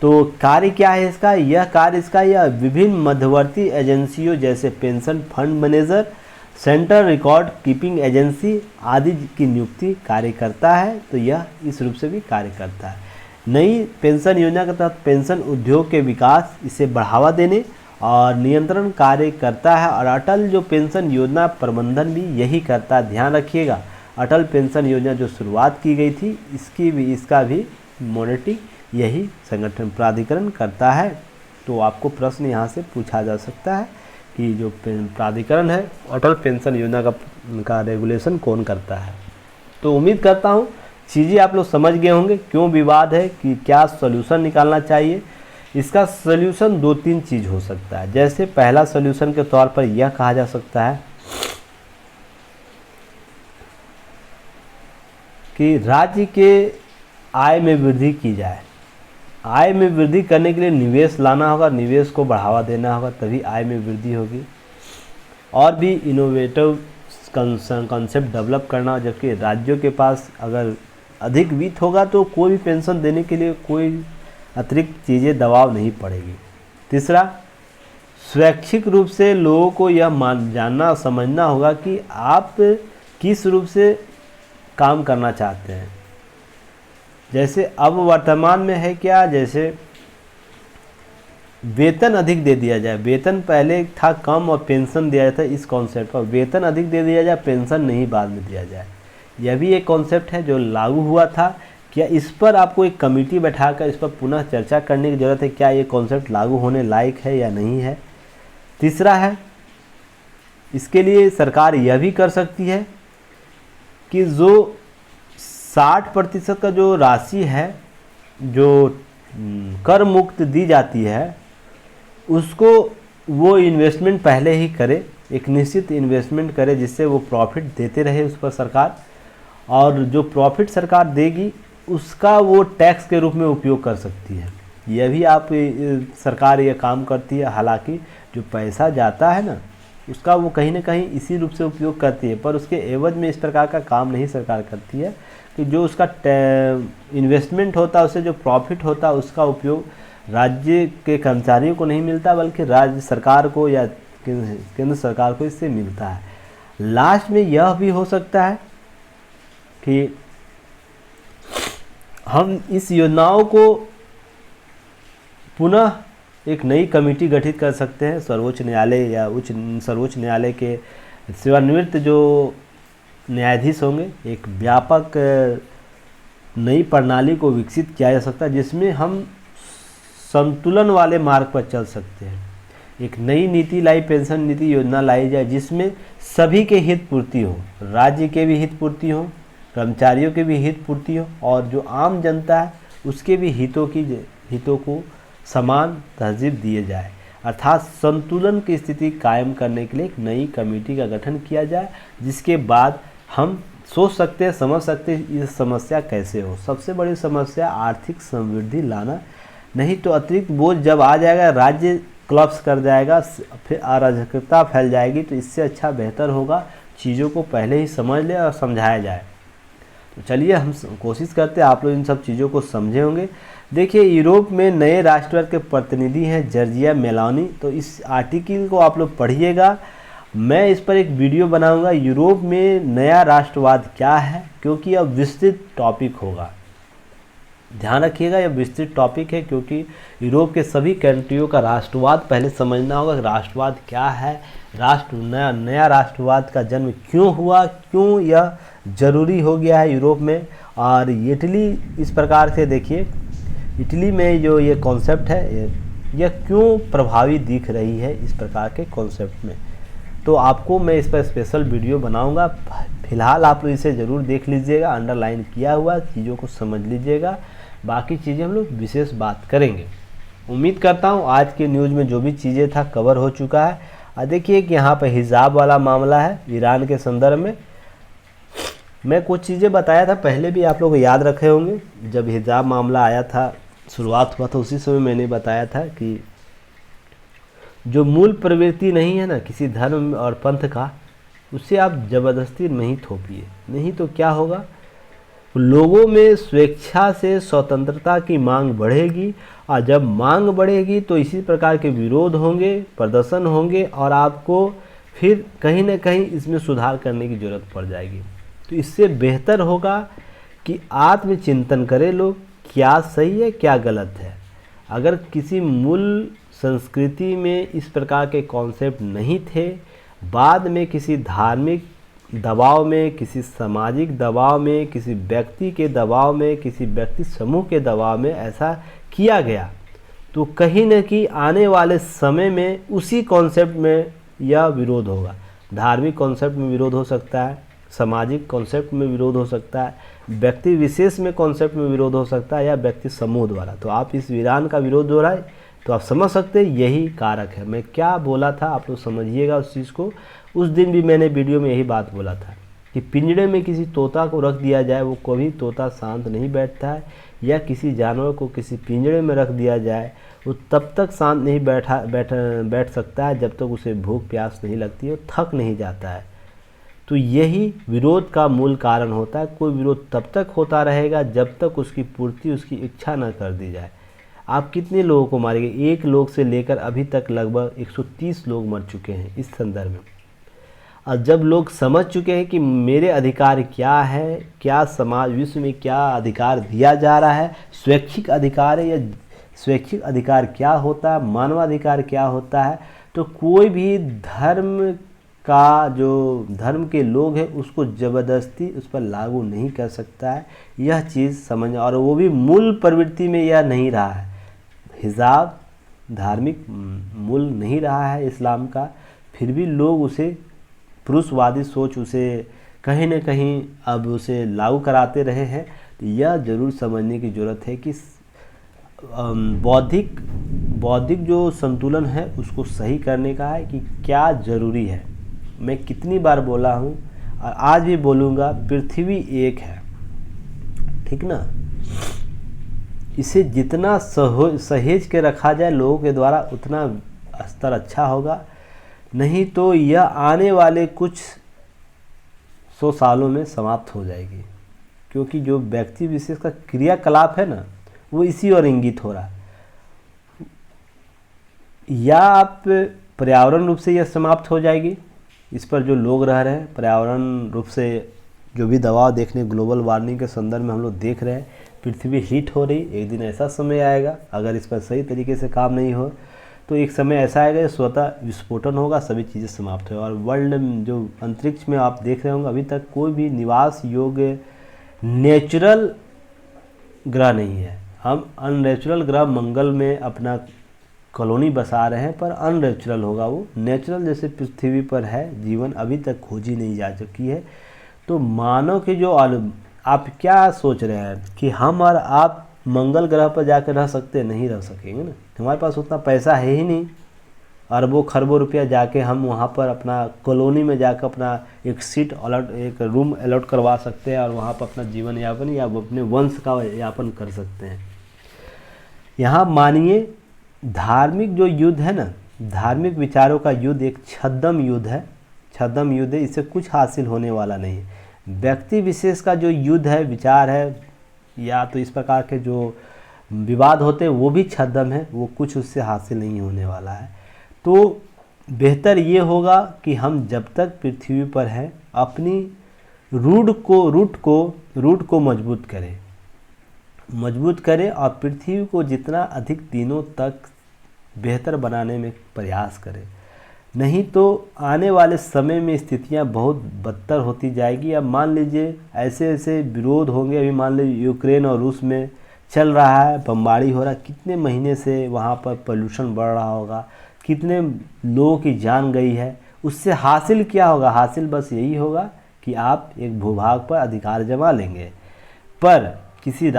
Speaker 1: तो कार्य क्या है इसका? यह विभिन्न मध्यवर्ती एजेंसियों जैसे pension fund manager, central record keeping agency आदि की नियुक्ति कार्य करता है। तो यह इस रूप से भी कार्य करता है। नई पेंशन योजना के तहत पेंशन उद्योग के विकास, इसे बढ़ावा देने और नियंत्रण कार्य करता है। और अटल जो पेंशन योजना प्रबंधन भी यही करता है। ध्यान रखिएगा अटल पेंशन योजना जो शुरुआत की गई थी, इसका भी मॉनिटरिंग यही संगठन प्राधिकरण करता है। तो आपको प्रश्न यहाँ से पूछा जा सकता है कि जो प्राधिकरण है अटल पेंशन योजना का रेगुलेशन कौन करता है। तो उम्मीद करता हूँ चीज़ें आप लोग समझ गए होंगे, क्यों विवाद है, कि क्या सॉल्यूशन निकालना चाहिए। इसका सॉल्यूशन 2-3 चीज़ हो सकता है। जैसे पहला सॉल्यूशन के तौर पर यह कहा जा सकता है कि राज्य के आय में वृद्धि की जाए। आय में वृद्धि करने के लिए निवेश लाना होगा, निवेश को बढ़ावा देना होगा, तभी आय में वृद्धि होगी। और भी इनोवेटिव कॉन्सेप्ट डेवलप करना, जबकि राज्यों के पास अगर अधिक वित्त होगा तो कोई भी पेंशन देने के लिए कोई अतिरिक्त चीज़ें दबाव नहीं पड़ेगी। तीसरा, स्वैच्छिक रूप से लोगों को यह जानना समझना होगा कि आप किस रूप से काम करना चाहते हैं। जैसे अब वर्तमान में है क्या, जैसे वेतन अधिक दे दिया जाए। वेतन पहले था कम और पेंशन दिया जाता है, इस कॉन्सेप्ट पर वेतन अधिक दे दिया जाए, पेंशन नहीं बाद में दिया जाए। यह भी एक कॉन्सेप्ट है जो लागू हुआ था। क्या इस पर आपको एक कमेटी बैठाकर इस पर पुनः चर्चा करने की ज़रूरत है, क्या ये कॉन्सेप्ट लागू होने लायक है या नहीं है। तीसरा है, इसके लिए सरकार यह भी कर सकती है कि जो 60% का जो राशि है जो कर मुक्त दी जाती है उसको वो इन्वेस्टमेंट पहले ही करे, एक निश्चित इन्वेस्टमेंट करे जिससे वो प्रॉफिट देते रहे उस पर सरकार, और जो प्रॉफिट सरकार देगी उसका वो टैक्स के रूप में उपयोग कर सकती है। यह भी आप सरकार ये काम करती है। हालांकि जो पैसा जाता है ना उसका वो कहीं ना कहीं इसी रूप से उपयोग करती है, पर उसके एवज में इस प्रकार का काम नहीं सरकार करती है कि जो उसका इन्वेस्टमेंट होता है, उससे जो प्रॉफिट होता है उसका उपयोग राज्य के कर्मचारियों को नहीं मिलता बल्कि राज्य सरकार को या केंद्र सरकार को इससे मिलता है। लास्ट में यह भी हो सकता है कि हम इस योजनाओं को पुनः एक नई कमेटी गठित कर सकते हैं। सर्वोच्च न्यायालय या सर्वोच्च न्यायालय के सेवानिवृत्त जो न्यायाधीश होंगे, एक व्यापक नई प्रणाली को विकसित किया जा सकता है जिसमें हम संतुलन वाले मार्ग पर चल सकते हैं। एक नई नीति लाई, पेंशन नीति योजना लाई जाए जिसमें सभी के हित पूर्ति हो, राज्य के भी हित पूर्ति हो, कर्मचारियों के भी हित पूर्ति हो, और जो आम जनता है उसके भी हितों को समान तहजीब दिए जाए। अर्थात संतुलन की स्थिति कायम करने के लिए एक नई कमेटी का गठन किया जाए, जिसके बाद हम सोच सकते हैं, समझ सकते हैं ये समस्या कैसे हो। सबसे बड़ी समस्या आर्थिक समृद्धि लाना, नहीं तो अतिरिक्त बोझ जब आ जाएगा, राज्य क्लब्स कर जाएगा, फिर अराजकता फैल जाएगी। तो इससे अच्छा बेहतर होगा चीज़ों को पहले ही समझ ले और समझाया जाए। तो चलिए हम कोशिश करते हैं आप लोग इन सब चीज़ों को समझे होंगे। देखिए, यूरोप में नए राष्ट्रवाद के प्रतिनिधि हैं जॉर्जिया मेलोनी। तो इस आर्टिकल को आप लोग पढ़िएगा, मैं इस पर एक वीडियो बनाऊंगा, यूरोप में नया राष्ट्रवाद क्या है, क्योंकि यह विस्तृत टॉपिक होगा। ध्यान रखिएगा, यह विस्तृत टॉपिक है क्योंकि यूरोप के सभी कंट्रियों का राष्ट्रवाद पहले समझना होगा। राष्ट्रवाद क्या है, नया राष्ट्रवाद का जन्म क्यों हुआ, क्यों यह जरूरी हो गया है यूरोप में। और इटली इस प्रकार से देखिए, इटली में जो ये कॉन्सेप्ट है यह क्यों प्रभावी दिख रही है इस प्रकार के कॉन्सेप्ट में। तो आपको मैं इस पर स्पेशल वीडियो बनाऊंगा। फिलहाल आप लोग इसे ज़रूर देख लीजिएगा, अंडरलाइन किया हुआ चीज़ों को समझ लीजिएगा, बाकी चीज़ें हम लोग विशेष बात करेंगे। उम्मीद करता हूँ आज के न्यूज़ में जो भी चीज़ें था कवर हो चुका है। और देखिए कि यहाँ पर हिजाब वाला मामला है ईरान के संदर्भ में। मैं कुछ चीज़ें बताया था पहले भी, आप लोग याद रखे होंगे। जब हिजाब मामला आया था, शुरुआत हुआ था, उसी समय मैंने बताया था कि जो मूल प्रवृत्ति नहीं है ना किसी धर्म और पंथ का, उससे आप ज़बरदस्ती नहीं थोपिए, नहीं तो क्या होगा, लोगों में स्वेच्छा से स्वतंत्रता की मांग बढ़ेगी, और जब मांग बढ़ेगी तो इसी प्रकार के विरोध होंगे, प्रदर्शन होंगे, और आपको फिर कहीं ना कहीं इसमें सुधार करने की ज़रूरत पड़ जाएगी। तो इससे बेहतर होगा कि आत्मचिंतन करें लोग, क्या सही है क्या गलत है। अगर किसी मूल संस्कृति में इस प्रकार के कॉन्सेप्ट नहीं थे, बाद में किसी धार्मिक दबाव में, किसी सामाजिक दबाव में, किसी व्यक्ति के दबाव में, किसी व्यक्ति समूह के दबाव में ऐसा किया गया, तो कहीं न कहीं आने वाले समय में उसी कॉन्सेप्ट में यह विरोध होगा। धार्मिक कॉन्सेप्ट में विरोध हो सकता है, सामाजिक कॉन्सेप्ट में विरोध हो सकता है, व्यक्ति विशेष में कॉन्सेप्ट में विरोध हो सकता है, या व्यक्ति समूह द्वारा। तो आप इस वीरान का विरोध हो रहा है तो आप समझ सकते हैं यही कारक है। मैं क्या बोला था आप लोग समझिएगा उस चीज़ को। उस दिन भी मैंने वीडियो में यही बात बोला था कि पिंजड़े में किसी तोता को रख दिया जाए, वो कभी तोता शांत नहीं बैठता है, या किसी जानवर को किसी पिंजड़े में रख दिया जाए वो तब तक शांत नहीं बैठ सकता है जब तक उसे भूख प्यास नहीं लगती है, थक नहीं जाता है। तो यही विरोध का मूल कारण होता है। कोई विरोध तब तक होता रहेगा जब तक उसकी पूर्ति उसकी इच्छा न कर दी जाए। आप कितने लोगों को मारेंगे? एक लोग से लेकर अभी तक लगभग 130 लोग मर चुके हैं इस संदर्भ में। और जब लोग समझ चुके हैं कि मेरे अधिकार क्या है, क्या समाज विश्व में क्या अधिकार दिया जा रहा है, स्वैच्छिक अधिकार है या स्वैच्छिक अधिकार क्या होता है, मानवाधिकार क्या होता है, तो कोई भी धर्म का जो धर्म के लोग हैं उसको ज़बरदस्ती उस पर लागू नहीं कर सकता है। यह चीज़ समझ, और वो भी मूल प्रवृत्ति में यह नहीं रहा है। हिजाब धार्मिक मूल नहीं रहा है इस्लाम का, फिर भी लोग उसे पुरुषवादी सोच उसे कहीं न कहीं अब उसे लागू कराते रहे हैं। तो यह ज़रूर समझने की ज़रूरत है कि बौद्धिक जो संतुलन है उसको सही करने का है कि क्या ज़रूरी है। मैं कितनी बार बोला हूँ और आज भी बोलूँगा, पृथ्वी एक है, ठीक ना। इसे जितना सहेज के रखा जाए लोगों के द्वारा उतना स्तर अच्छा होगा, नहीं तो यह आने वाले कुछ 100 सालों में समाप्त हो जाएगी। क्योंकि जो व्यक्ति विशेष का क्रियाकलाप है ना, वो इसी और इंगित हो रहा है। या आप पर्यावरण रूप से यह समाप्त हो जाएगी, इस पर जो लोग रह रहे हैं, पर्यावरण रूप से जो भी दबाव देखने ग्लोबल वार्मिंग के संदर्भ में हम लोग देख रहे हैं, पृथ्वी हीट हो रही। एक दिन ऐसा समय आएगा, अगर इस पर सही तरीके से काम नहीं हो तो एक समय ऐसा आएगा स्वतः विस्फोटन होगा, सभी चीज़ें समाप्त होगा। और वर्ल्ड जो अंतरिक्ष में आप देख रहे होंगे, अभी तक कोई भी निवास योग्य नेचुरल ग्रह नहीं है। हम अननेचुरल ग्रह मंगल में अपना कॉलोनी बसा रहे हैं, पर अननेचुरल होगा वो। नेचुरल जैसे पृथ्वी पर है जीवन अभी तक खोजी नहीं जा चुकी है। तो मानव के जो आप क्या सोच रहे हैं कि हम और आप मंगल ग्रह पर जाकर रह सकते, नहीं रह सकेंगे ना। हमारे पास उतना पैसा है ही नहीं, अरबों खरबों रुपया जाके हम वहाँ पर अपना कॉलोनी में जाकर अपना एक सीट अलॉट, एक रूम अलॉट करवा सकते हैं और वहाँ पर अपना जीवन यापन या अपने वंश का यापन कर सकते हैं। यहाँ मानिए धार्मिक जो युद्ध है ना, धार्मिक विचारों का युद्ध एक छद्म युद्ध है, छद्म युद्ध है। इससे कुछ हासिल होने वाला नहीं है। व्यक्ति विशेष का जो युद्ध है, विचार है, या तो इस प्रकार के जो विवाद होते हैं वो भी छद्म है, वो कुछ उससे हासिल नहीं होने वाला है। तो बेहतर ये होगा कि हम जब तक पृथ्वी पर हैं अपनी रूट को मजबूत करें और पृथ्वी को जितना अधिक दिनों तक बेहतर बनाने में प्रयास करें। नहीं तो आने वाले समय में स्थितियां बहुत बदतर होती जाएगी। अब मान लीजिए ऐसे ऐसे विरोध होंगे, अभी मान लीजिए यूक्रेन और रूस में चल रहा है, बमबारी हो रहा है, कितने महीने से वहाँ पर पोल्यूशन बढ़ रहा होगा, कितने लोगों की जान गई है। उससे हासिल क्या होगा? हासिल बस यही होगा कि आप एक भूभाग पर अधिकार जमा लेंगे। पर किसी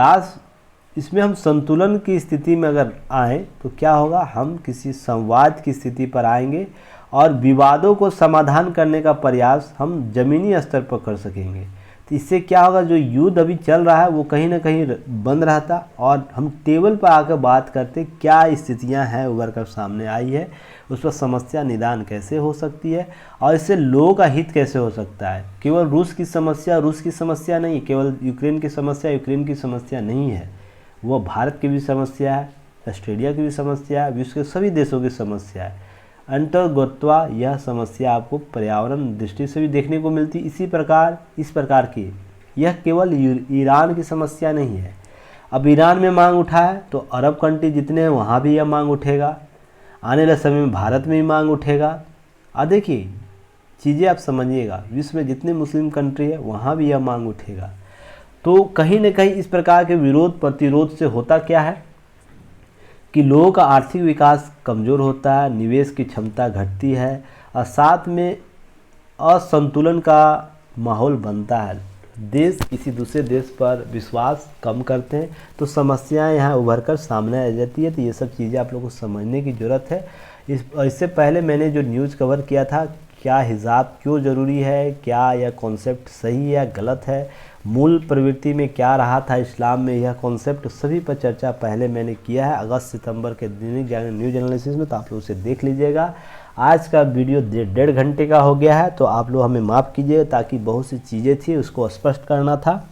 Speaker 1: इसमें हम संतुलन की स्थिति में अगर आए तो क्या होगा, हम किसी संवाद की स्थिति पर आएंगे और विवादों को समाधान करने का प्रयास हम ज़मीनी स्तर पर कर सकेंगे। तो इससे क्या होगा, जो युद्ध अभी चल रहा है वो कहीं ना कहीं बंद रहता और हम टेबल पर आकर बात करते क्या स्थितियां हैं उभर कर सामने आई है, उस पर समस्या निदान कैसे हो सकती है और इससे लोगों का हित कैसे हो सकता है। केवल रूस की समस्या नहीं, केवल यूक्रेन की समस्या नहीं है, वो भारत की भी समस्या है, ऑस्ट्रेलिया की भी समस्या है, विश्व के सभी देशों की समस्या है। अंतर्गतवा यह समस्या आपको पर्यावरण दृष्टि से भी देखने को मिलती। इस प्रकार की यह केवल ईरान की समस्या नहीं है। अब ईरान में मांग उठा है तो अरब कंट्री जितने हैं वहाँ भी यह मांग उठेगा, आने वाले समय में भारत में भी मांग उठेगा। और देखिए चीज़ें आप समझिएगा, विश्व में जितने मुस्लिम कंट्री है वहाँ भी यह मांग उठेगा। तो कहीं न कहीं इस प्रकार के विरोध प्रतिरोध से होता क्या है कि लोगों का आर्थिक विकास कमज़ोर होता है, निवेश की क्षमता घटती है और साथ में असंतुलन का माहौल बनता है। देश किसी दूसरे देश पर विश्वास कम करते हैं तो समस्याएं यहाँ उभर कर सामने आ जाती है। तो ये सब चीज़ें आप लोगों को समझने की ज़रूरत है। इससे पहले मैंने जो न्यूज़ कवर किया था, क्या हिजाब क्यों ज़रूरी है, क्या यह कॉन्सेप्ट सही है गलत है, मूल प्रवृत्ति में क्या रहा था इस्लाम में यह कॉन्सेप्ट, सभी पर चर्चा पहले मैंने किया है अगस्त सितंबर के दैनिक न्यूज एनालिसिस में, तो आप लोग उसे देख लीजिएगा। आज का वीडियो 1.5 घंटे का हो गया है, तो आप लोग हमें माफ़ कीजिएगा, ताकि बहुत सी चीज़ें थी उसको स्पष्ट करना था।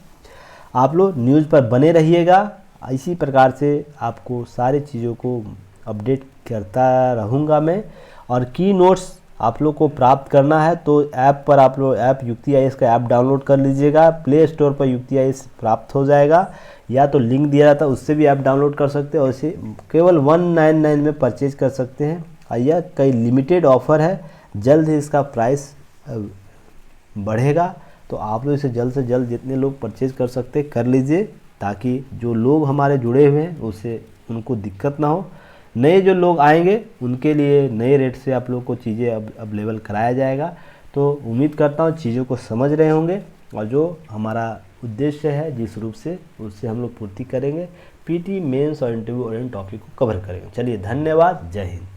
Speaker 1: आप लोग न्यूज़ पर बने रहिएगा, इसी प्रकार से आपको सारी चीज़ों को अपडेट करता रहूँगा मैं। और की नोट्स आप लोग को प्राप्त करना है तो ऐप पर आप लोग UctiIAS का ऐप डाउनलोड कर लीजिएगा। प्ले स्टोर पर UctiIAS प्राप्त हो जाएगा, या तो लिंक दिया जाता है उससे भी ऐप डाउनलोड कर सकते हैं और इसे केवल 199 में परचेज कर सकते हैं। और यह कई लिमिटेड ऑफ़र है, जल्द ही इसका प्राइस बढ़ेगा, तो आप लोग इसे जल्द से जल्द जितने लोग परचेज कर सकते कर लीजिए, ताकि जो लोग हमारे जुड़े हुए हैं उससे उनको दिक्कत ना हो। नए जो लोग आएंगे उनके लिए नए रेट से आप लोग को चीज़ें अब अवेलेबल कराया जाएगा। तो उम्मीद करता हूँ चीज़ों को समझ रहे होंगे और जो हमारा उद्देश्य है जिस रूप से उससे हम लोग पूर्ति करेंगे, पीटी मेंस और इंटरव्यू ओरिएंटेड टॉपिक को कवर करेंगे। चलिए धन्यवाद, जय हिंद।